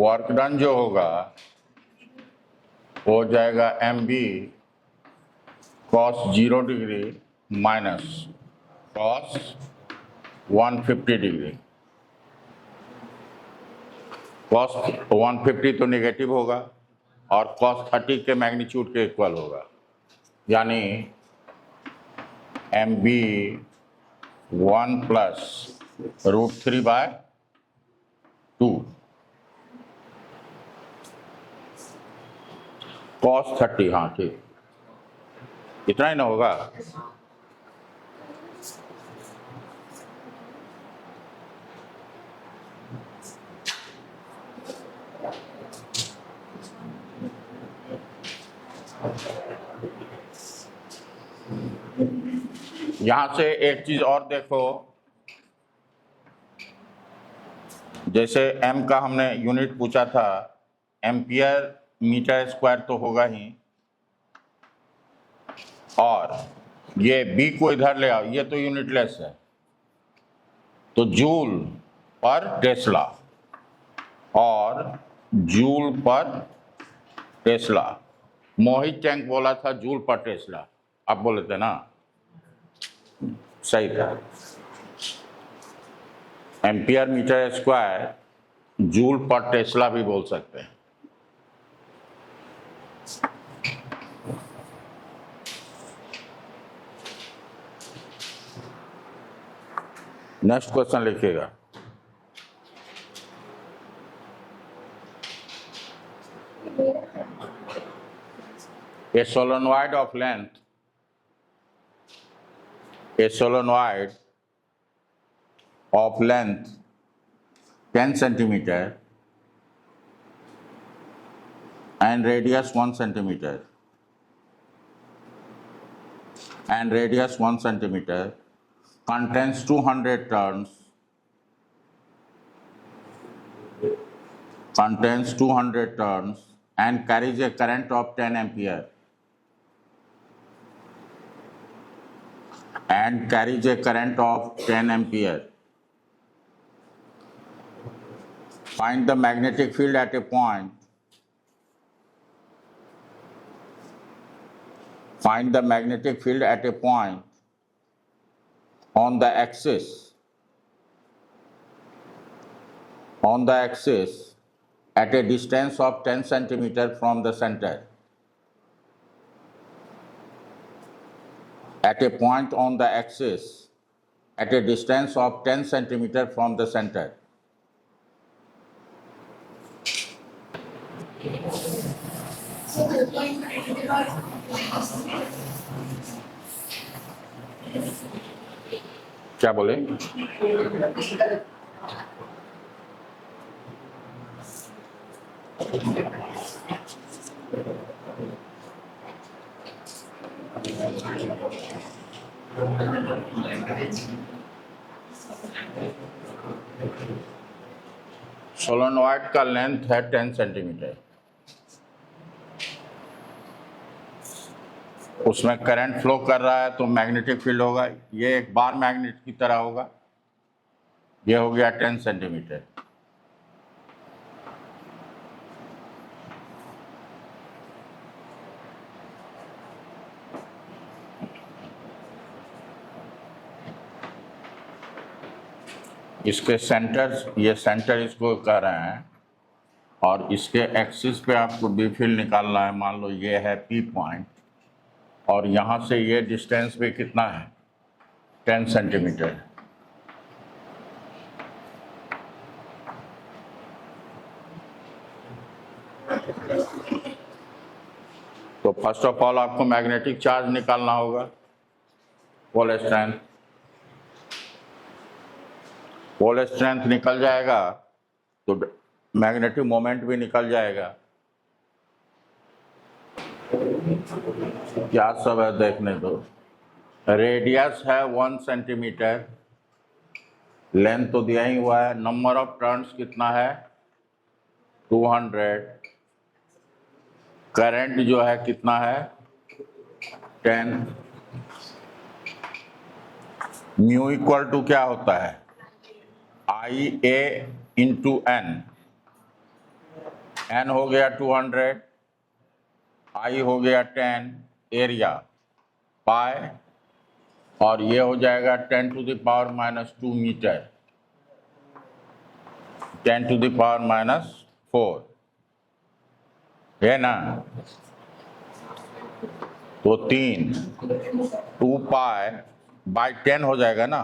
[SPEAKER 1] Work done जो होगा हो जाएगा M B cos 0 degree minus cos 150 degree. Cos 150 तो नेगेटिव होगा और कॉस 30 के मैग्नीट्यूड के इक्वल होगा, यानी एम बी 1 प्लस √3/2 cos 30। हाँ ठीक, इतना ही ना होगा। यहां से एक चीज और देखो, जैसे m का हमने यूनिट पूछा था, एम्पियर मीटर स्क्वायर तो होगा ही, और ये b को इधर ले आओ, ये तो यूनिटलेस है, तो जूल पर टेस्ला और जूल पर टेस्ला। मोहित टैंक बोला था जूल पर टेस्ला, आप बोले थे ना, सही था। Ampere metre square joule per tesla भी बोल सकते हैं। नेक्स्ट क्वेश्चन लिखिएगा। A solenoid of length, a solenoid of length 10 centimeter and radius 1 centimeter contains 200 turns contains 200 turns and carries a current of 10 ampere and carries a current of 10 ampere. Find the magnetic field at a point. Find the magnetic field at a point on the axis at a distance of 10 centimeter from the center. At a point on the axis at a distance of 10 centimeter from the center. क्या बोले? Solenoid का length है 10 centimetre, उसमें current flow कर रहा है तो magnetic field होगा, ये एक बार मैग्नेट की तरह होगा, ये हो गया 10 सेंटीमीटर। इसके सेंटर, ये सेंटर इसको कह रहे हैं, और इसके एक्सिस पे आपको बी फील्ड निकालना है। मान लो ये है पी पॉइंट और यहाँ से ये डिस्टेंस पे कितना है 10 सेंटीमीटर। तो फर्स्ट ऑफ ऑल आपको मैग्नेटिक चार्ज निकालना होगा, पोल स्ट्रेंथ। पोल स्ट्रेंथ निकल जाएगा तो मैग्नेटिक मोमेंट भी निकल जाएगा। क्या सब है देखने दो। रेडियस है 1 सेंटीमीटर, लेंथ तो दिया ही हुआ है, नंबर ऑफ टर्न्स कितना है 200, करंट जो है कितना है 10। म्यू इक्वल टू क्या होता है आई ए इंटू एन। एन हो गया 200, आई हो गया 10, एरिया पाई, और ये हो जाएगा 10 to the power minus 2 metre, 10 to the power minus 4 है ना। तो 2 पाई बाई 10 हो जाएगा ना।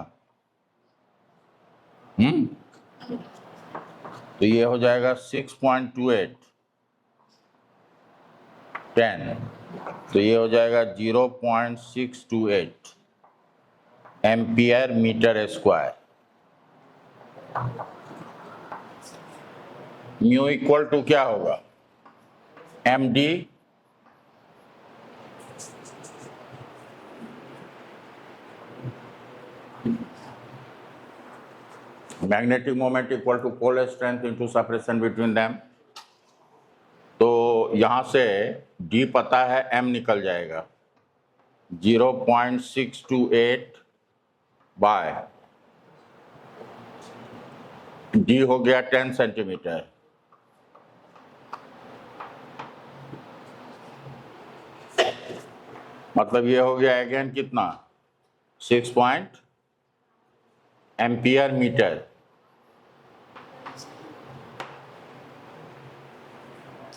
[SPEAKER 1] तो ये हो जाएगा 6.28 10, तो ये हो जाएगा 0.628 ampere metre square. Mu equal to क्या होगा M D magnetic moment equal to pole strength into separation between them. तो यहां से D पता है, M निकल जाएगा 0.628 बाय D हो गया 10 सेंटीमीटर। मतलब ये हो गया अगेन कितना 6 एम्पियर मीटर।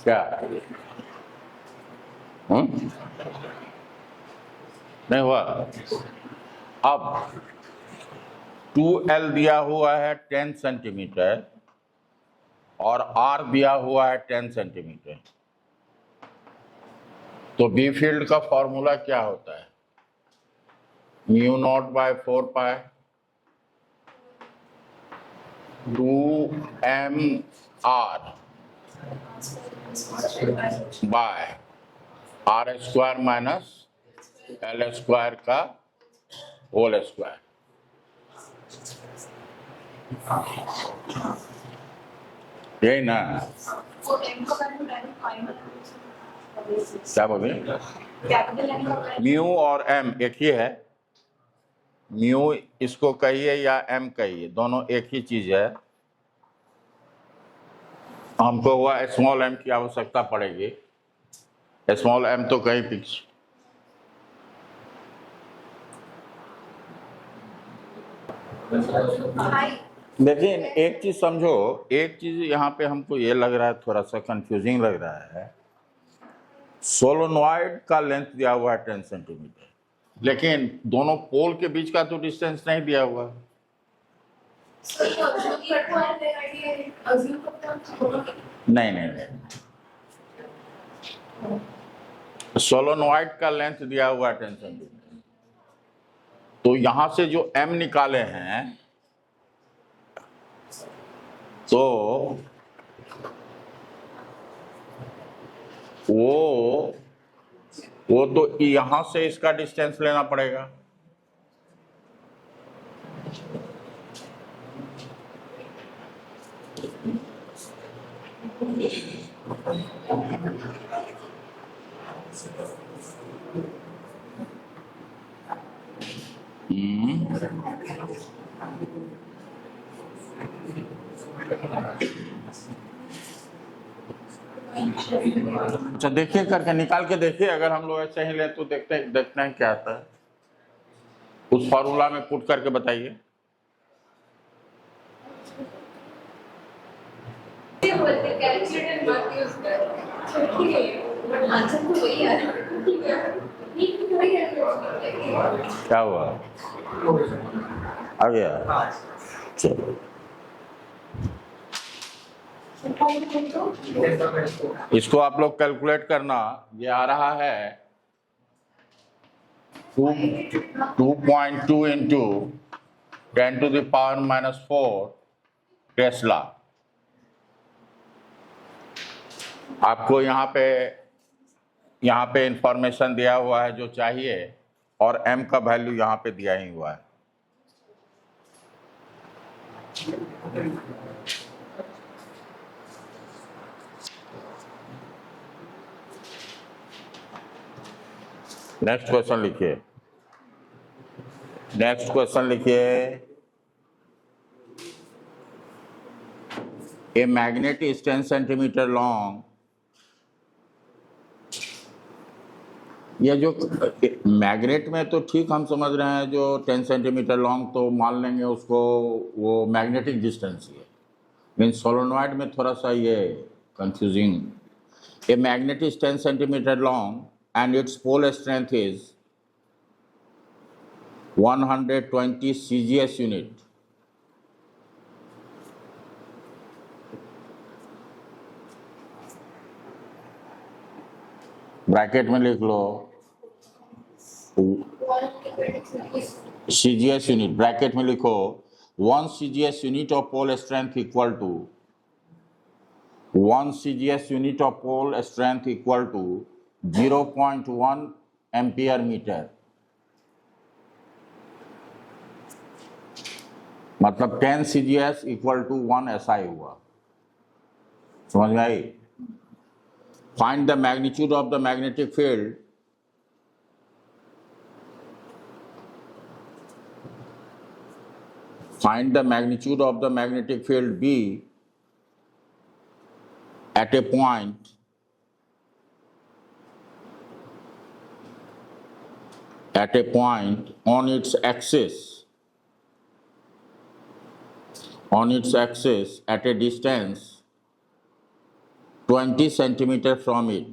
[SPEAKER 1] क्या नहीं हुआ। अब 2L दिया हुआ है 10 सेंटीमीटर और R दिया हुआ है 10 सेंटीमीटर। तो बी फील्ड का फॉर्मूला क्या होता है mu naught by 4 pi 2mr by R square minus L square का होल स्क्वायर। यही ना,
[SPEAKER 2] वो m का वैल्यू डायरेक्ट फाइनल
[SPEAKER 1] क्या बोले,
[SPEAKER 2] कैपिटल M का वैल्यू
[SPEAKER 1] म्यू और एम एक ही है। म्यू इसको कहिए या एम कहिए, दोनों एक ही चीज है। हमको हुआ स्मॉल एम की आवश्यकता पड़ेगी। स्मॉल एम तो कहीं फिक्स। लेकिन एक चीज समझो, एक चीज यहाँ पे हमको ये लग रहा है, थोड़ा सा कंफ्यूजिंग लग रहा है। सोलोनॉइड का लेंथ दिया हुआ है 10 सेंटीमीटर, लेकिन दोनों पोल के बीच का तो डिस्टेंस नहीं दिया हुआ है। नहीं नहीं नहीं, सोलोनॉइड का लेंथ दिया हुआ है 10 सेंटीमीटर। तो यहां से जो m निकाले हैं, तो वो तो यहां से इसका डिस्टेंस लेना पड़ेगा। अच्छा देखिए, करके निकाल के देखिए, अगर हम लोग ऐसे ही ले तो देखते हैं क्या आता है। उस फॉर्मूला में पुट करके बताइए। क्या हुआ, आ गया, चलो। इसको आप लोग कैलकुलेट करना, ये आ रहा है 2.2 इंटू 10⁻⁻⁴ टेस्ला। आपको यहाँ पे इंफॉर्मेशन दिया हुआ है जो चाहिए, और m का वैल्यू यहाँ पे दिया ही हुआ है। नेक्स्ट क्वेश्चन लिखिए। नेक्स्ट क्वेश्चन लिखिए। A magnet is 10 centimetre long. ये जो मैग्नेट में तो ठीक हम समझ रहे हैं, जो 10 सेंटीमीटर लॉन्ग तो मान लेंगे उसको, वो मैग्नेटिक डिस्टेंस है। लेकिन सोलोनॉइड में थोड़ा सा ये confusing. A magnet is 10 centimetre long and its pole strength is 120 CGS unit. Bracket में लिख लो CGS यूनिट, ब्रैकेट में लिखो 1 CGS unit of pole strength equal to 1 CGS unit of pole strength equal to 0.1 ampere metre. मतलब 10 CGS equal to 1 SI हुआ। समझ में आई? Find the magnitude of the magnetic field find the magnitude of the magnetic field B at a point on its axis at a distance 20 centimeter from it.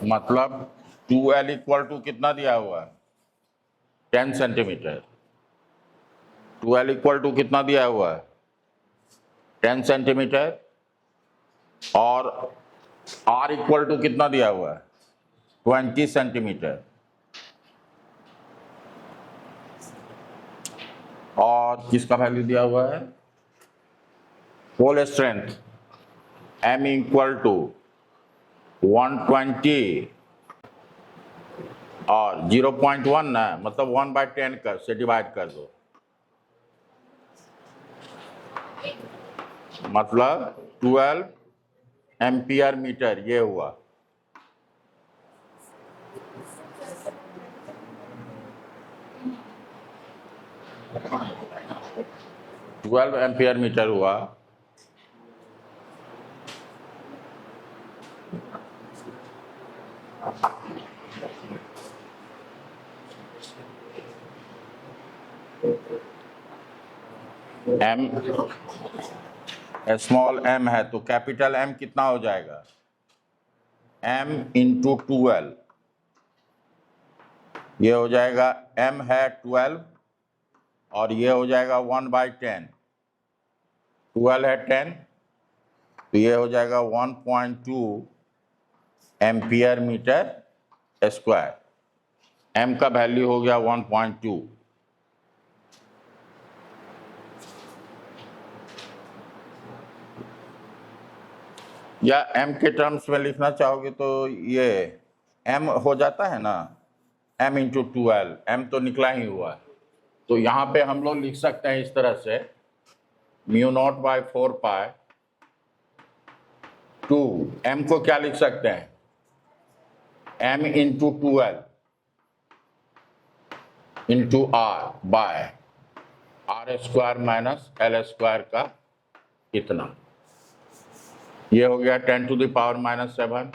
[SPEAKER 1] मतलब 2L equal to कितना दिया हुआ है? 10 centimetre. 12 equal to कितना दिया हुआ है 10 centimetre, और R इक्वल टू कितना दिया हुआ है 20 सेंटीमीटर, और किसका वैल्यू दिया हुआ है pole strength M equal to 120 और 0.1 ना, मतलब 1/10 कर से डिवाइड कर दो, मतलब 12 एम्पियर मीटर ये हुआ। ट्वेल्व एम्पियर मीटर हुआ। M स्मॉल m है तो कैपिटल M कितना हो जाएगा M इंटू 12, ये हो जाएगा M है 12 और ये हो जाएगा 1/10, 12 है 10 तो ये हो जाएगा 1.2 एम्पियर मीटर स्क्वायर। M का वैल्यू हो गया 1.2। या M के टर्म्स में लिखना चाहोगे तो ये M हो जाता है ना, M इंटू 12, M तो निकला ही हुआ है, तो यहाँ पे हम लोग लिख सकते हैं इस तरह से μ0/4π टू M को क्या लिख सकते हैं M into 12 into R by R square minus L square का इतना, ये हो गया 10⁻⁻7,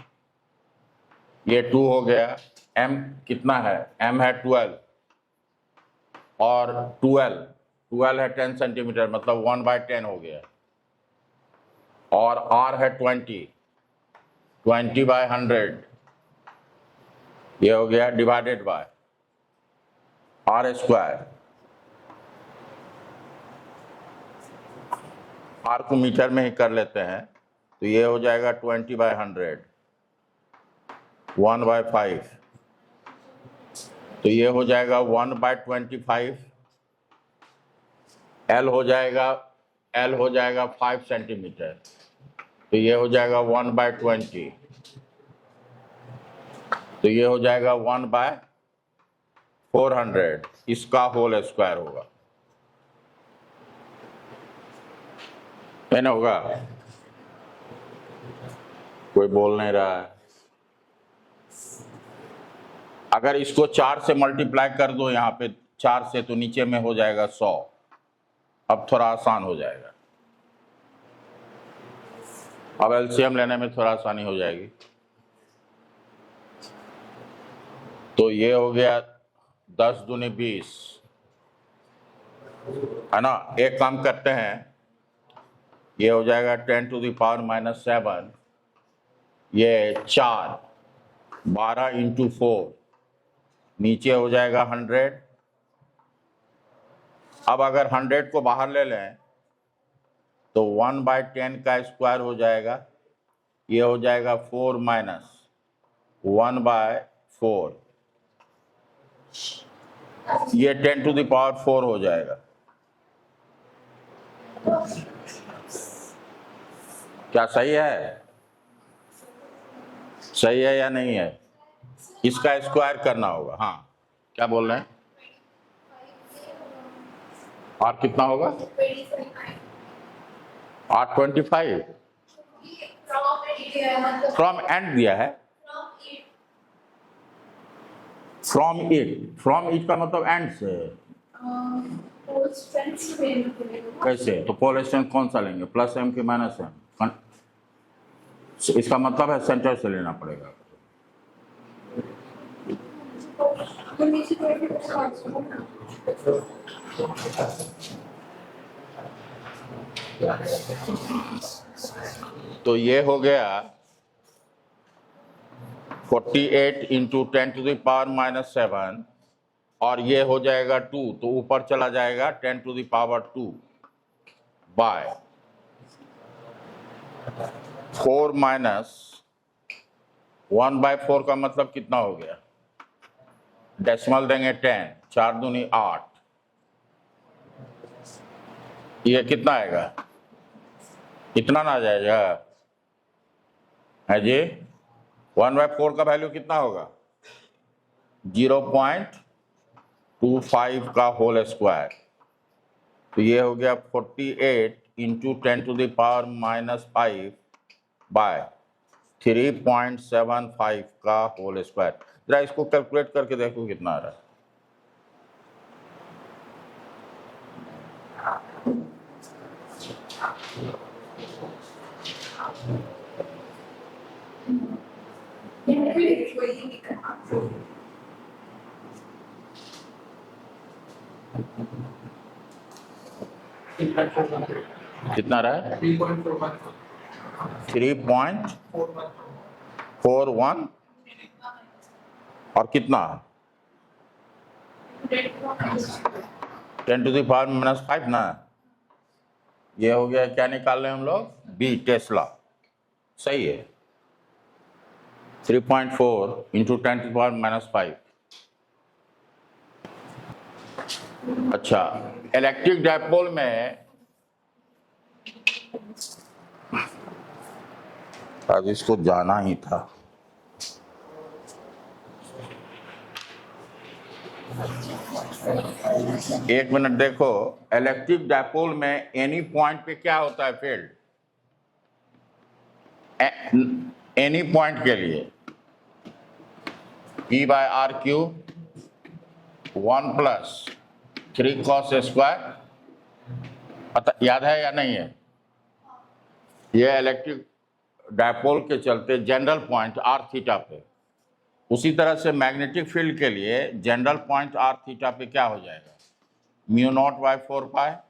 [SPEAKER 1] ये 2 हो गया। M कितना है M है 12 और 12 है 10 सेंटीमीटर, मतलब 1/10 हो गया, और R है 20/100, ये हो गया divided by R square. R को मीटर में ही कर लेते हैं तो ये हो जाएगा 20/100, 1/5, तो ये हो जाएगा 1/25, L हो जाएगा 5 सेंटीमीटर, तो ये हो जाएगा 1/20, तो ये हो जाएगा 1/400, इसका होल स्क्वायर होगा, है ना? होगा, कोई बोल नहीं रहा है। अगर इसको 4 से मल्टीप्लाई कर दो यहाँ पे 4 से, तो नीचे में हो जाएगा 100। अब थोड़ा आसान हो जाएगा, अब एलसीएम लेने में थोड़ा आसानी हो जाएगी। तो ये हो गया 10 दूनी 20, है ना? एक काम करते हैं, ये हो जाएगा 10⁻⁻7, ये 4, 12 इंटू 4, नीचे हो जाएगा 100। अब अगर 100 को बाहर ले लें तो 1/10 का स्क्वायर हो जाएगा, ये हो जाएगा 4 माइनस 1/4, ये 10⁻⁴ हो जाएगा। क्या सही है? सही है या नहीं है? इसका स्क्वायर करना होगा। हाँ, क्या बोल रहे हैं? और कितना होगा? 825 फ्रॉम एंड दिया है, फ्रॉम इट का मतलब एंड से। कैसे? तो पोल स्ट्रेंथ कौन सा लेंगे, प्लस M के माइनस M? इसका मतलब है सेंटर से लेना पड़ेगा। तो ये हो गया 48 इंटू 10⁻⁻7 और ये हो जाएगा 2, तो ऊपर चला जाएगा 10⁻², बाय 4 माइनस 1/4 का मतलब कितना हो गया? डेसिमल देंगे 10, 4 दूनी 8, ये कितना आएगा? इतना ना आ जाएगा है जी? 1/4 का वैल्यू कितना होगा? 0.25 का होल स्क्वायर। तो ये हो गया 48 इंटू 10⁻⁻5 बाय 3.75 का होल स्क्वायर। जरा इसको कैलकुलेट करके देखो कितना आ रहा है। कितना रहा है? 3.41 और कितना? 10⁻⁻5 ना। ये हो गया, क्या निकाल रहे हैं हम लोग? B, tesla. सही है। 3.4 इंटू 10⁻⁻5। अच्छा, इलेक्ट्रिक डायपोल में आज इसको जाना ही था। एक मिनट देखो, इलेक्ट्रिक डायपोल में एनी पॉइंट पे क्या होता है फील्ड? एनी पॉइंट के लिए P/RQ 1 + 3 cos स्क्वायर, याद है या नहीं है? ये इलेक्ट्रिक डायपोल के चलते जनरल पॉइंट r थीटा पे। उसी तरह से मैग्नेटिक फील्ड के लिए जनरल पॉइंट r थीटा पे क्या हो जाएगा? μ0/4π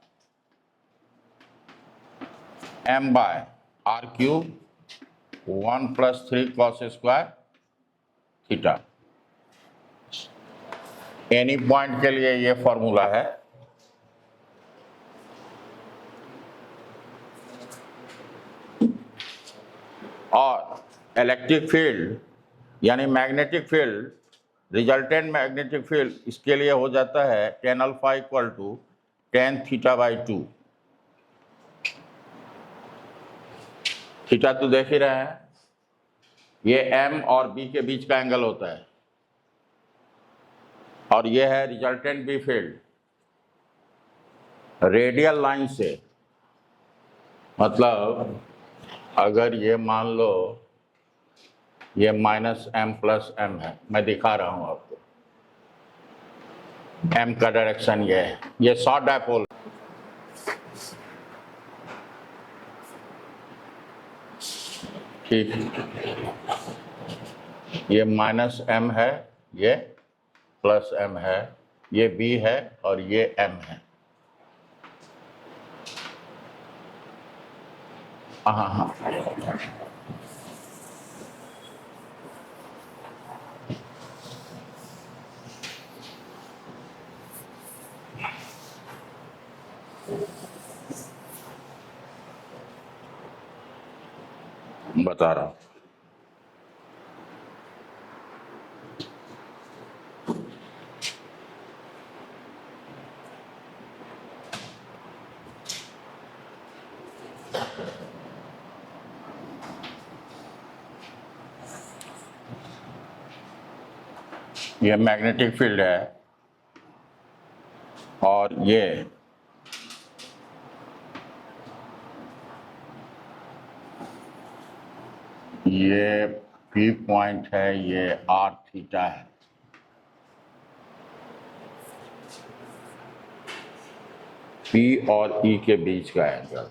[SPEAKER 1] m/r³ 1 + 3 cos square theta. Any point के लिए ये फॉर्मूला है। और इलेक्ट्रिक फील्ड यानी magnetic field, resultant magnetic field, इसके लिए हो जाता है tan α = tan θ/2। थीटा तो देख ही रहे हैं, ये m और b के बीच का एंगल होता है। और ये है resultant B field, radial line से, मतलब अगर ये मान लो ये -m + m है, मैं दिखा रहा हूं आपको, m का डायरेक्शन ये है, ये शॉर्ट डायपोल। ठीक, ये -m है, ये +m है, ये b है और ये m है। हाँ, बता रहा हूं। ये मैग्नेटिक फील्ड है और ये P पॉइंट है, ये r थीटा है। P और E के बीच का एंगल,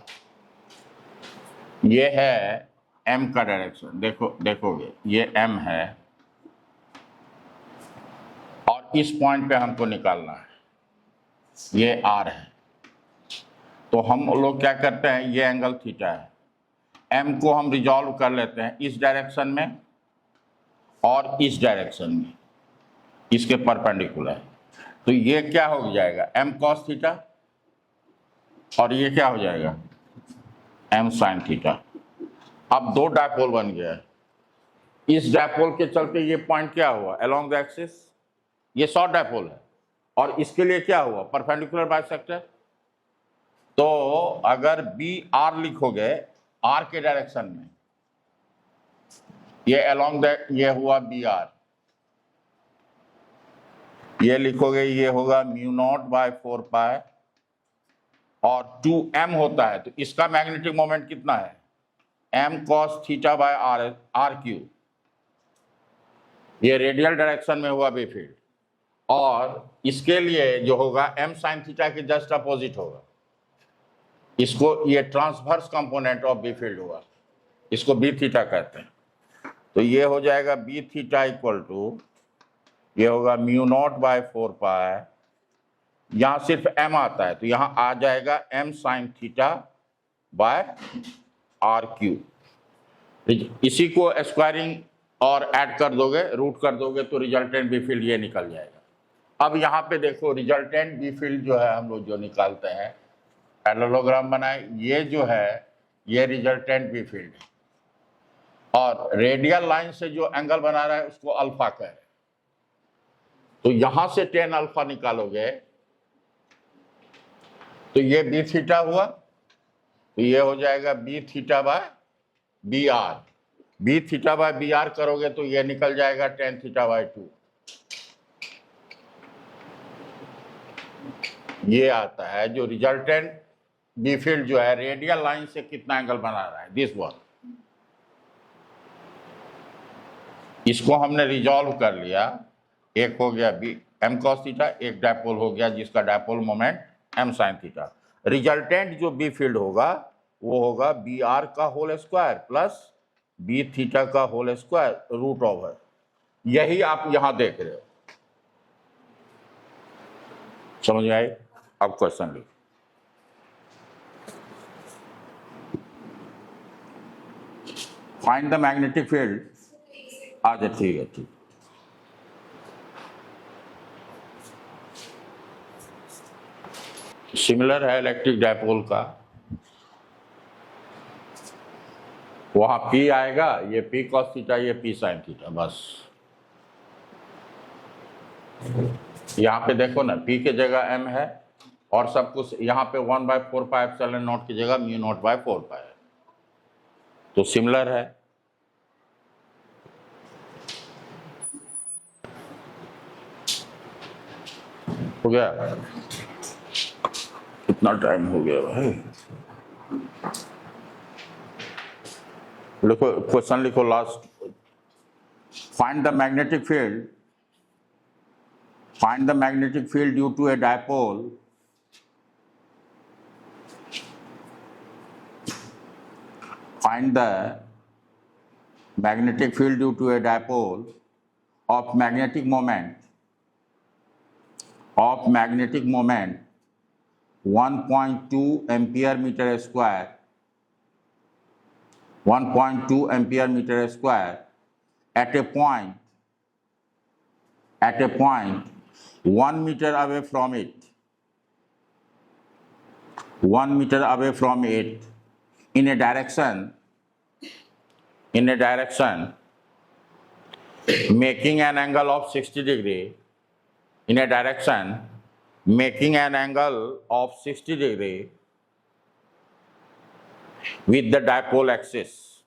[SPEAKER 1] ये है m का डायरेक्शन। देखोगे ये m है और इस पॉइंट पे हमको निकालना है, ये r है। तो हम लोग क्या करते हैं, ये एंगल थीटा है, m को हम रिजॉल्व कर लेते हैं इस डायरेक्शन में और इस डायरेक्शन में, इसके परपेंडिकुलर। तो ये क्या हो जाएगा, m cos थीटा, और ये क्या हो जाएगा, m sin थीटा। अब दो डायपोल बन गया है। इस डायपोल के चलते ये पॉइंट क्या हुआ, अलोंग द एक्सिस, ये शॉर्ट डायपोल है, और इसके लिए क्या हुआ, परपेंडिकुलर बाइसेक्टर। तो अगर बी आर लिखोगे आर के डायरेक्शन में, ये अलोंग द, ये हुआ बी आर, ये लिखोगे ये होगा म्यू नॉट बाय 4 पाई, और 2m होता है, तो इसका मैग्नेटिक मोमेंट कितना है, m cos थीटा बाय आर क्यू। ये रेडियल डायरेक्शन में हुआ बी फील्ड, और इसके लिए जो होगा m sin थीटा के जस्ट अपोजिट होगा। इसको ये transverse component of B field हुआ, इसको बी थीटा कहते हैं। तो ये हो जाएगा बी थीटा इक्वल टू, ये होगा म्यू नॉट बाय 4 पाई, यहां सिर्फ m आता है तो यहां आ जाएगा m sin थीटा बाय आर क्यू। इसी को स्क्वायरिंग और ऐड कर दोगे, रूट कर दोगे, तो रिजल्टेंट बी फील्ड ये निकल जाएगा। अब यहाँ पे देखो रिजल्टेंट बी फील्ड जो है हम लोग जो निकालते हैं, पैरेललोग्राम बनाए, ये जो है ये रिजल्टेंट बी फील्ड है, और रेडियल लाइन से जो एंगल बना रहा है उसको अल्फा कह रहे हैं। तो यहां से tan अल्फा निकालोगे तो ये बी थीटा हुआ, तो ये हो जाएगा B theta by B R. B theta by B R करोगे तो ये निकल जाएगा tan थीटा बाय 2। ये आता है जो रिजल्टेंट बी फील्ड जो है रेडियल लाइन से कितना एंगल बना रहा है, दिस वन। इसको हमने रिजॉल्व कर लिया, एक हो गया बी m cos थीटा, एक डायपोल हो गया जिसका dipole moment m sin theta. Resultant जो बी फील्ड होगा वो होगा बी आर का whole square plus B theta का होल स्क्वायर रूट ओवर। यही आप यहां देख रहे हो, समझ में आई। अब क्वेश्चन लिखो, फाइंड द मैग्नेटिक फील्ड। अच्छा ठीक है, ठीक। सिमिलर है इलेक्ट्रिक डायपोल का, वहां P आएगा, ये P cos थीटा, ये P sin थीटा, बस। यहाँ पे देखो ना, P के जगह m है और सब कुछ यहाँ पे 1/4 पाई एप्सिलॉन नॉट की जगह म्यू नॉट बाय 4 पाई है, तो सिमिलर है। हो गया, कितना टाइम हो गया भाई। लिखो क्वेश्चन, लिखो last. Find the magnetic field, find the magnetic field due to a dipole find the magnetic field due to a dipole of magnetic moment 1.2 ampere meter square, 1.2 ampere meter square at a point 1 meter away from it, 1 meter away from it in a direction making an angle of 60 degree, in a direction making an angle of 60 degree with the dipole axis,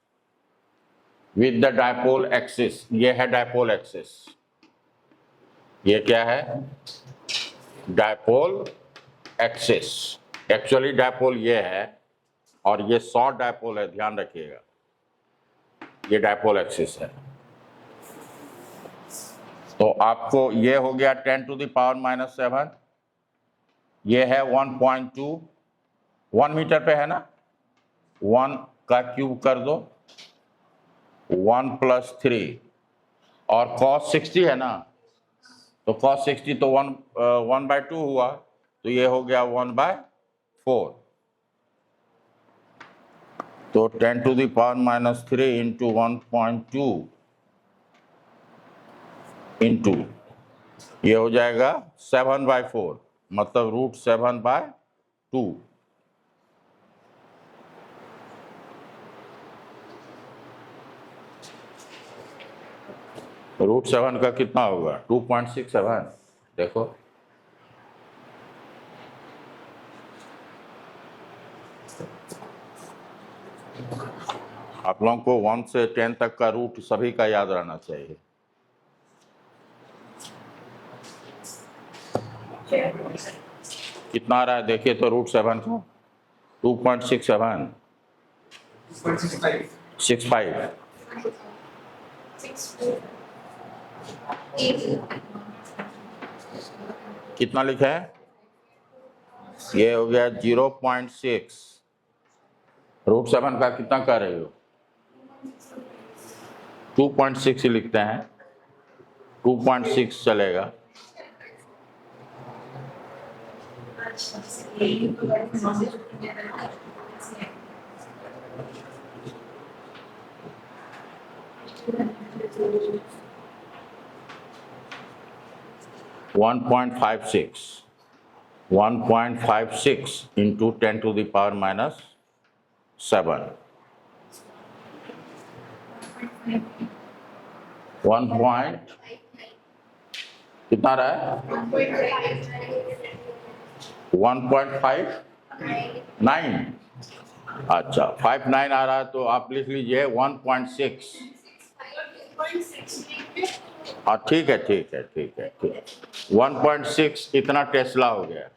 [SPEAKER 1] with the dipole axis। ये है dipole axis, ये क्या है, dipole axis। Actually dipole ये है और ये short dipole है, ध्यान रखिएगा, ये डायपोल एक्सिस है। तो आपको ये हो गया 10⁻⁻⁷, ये है 1.2, 1 मीटर पे है ना, 1 का क्यूब कर दो, 1 + 3, और cos 60 है ना, तो cos 60 तो 1/2 हुआ, तो ये हो गया 1/4। तो 10⁻³ इंटू 1.2 इंटू ये हो जाएगा 7/4, मतलब √7/2। √7 का कितना होगा? 2.67। देखो, आप लोगों को 1 से 10 तक का रूट सभी का याद रहना चाहिए। कितना आ रहा है देखिए तो √7 का 2.67 65।
[SPEAKER 2] 6
[SPEAKER 1] कितना लिखा है? ये हो गया 0.6। √7 का कितना कह रहे हो? 2.6 लिखते हैं, 2.6 चलेगा। $1.56 into 10 to the power minus 7। 1 point कितना रहा है? 1.59। अच्छा, 59 आ रहा है तो आप लिख लीजिए 1.6। हाँ ठीक है, ठीक है, ठीक है, ठीक है। 1.6 इतना टेस्ला हो गया।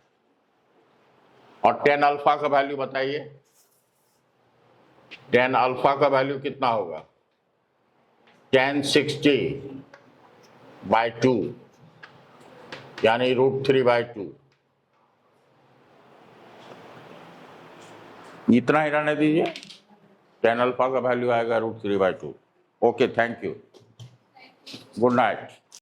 [SPEAKER 1] और 10 अल्फा का वैल्यू बताइए। 10 अल्फा का वैल्यू कितना होगा? 1060/2, यानी √3/2। इतना ही रहने दीजिए, 10 अल्फा का वैल्यू आएगा √3/2। Okay, thank you, good night.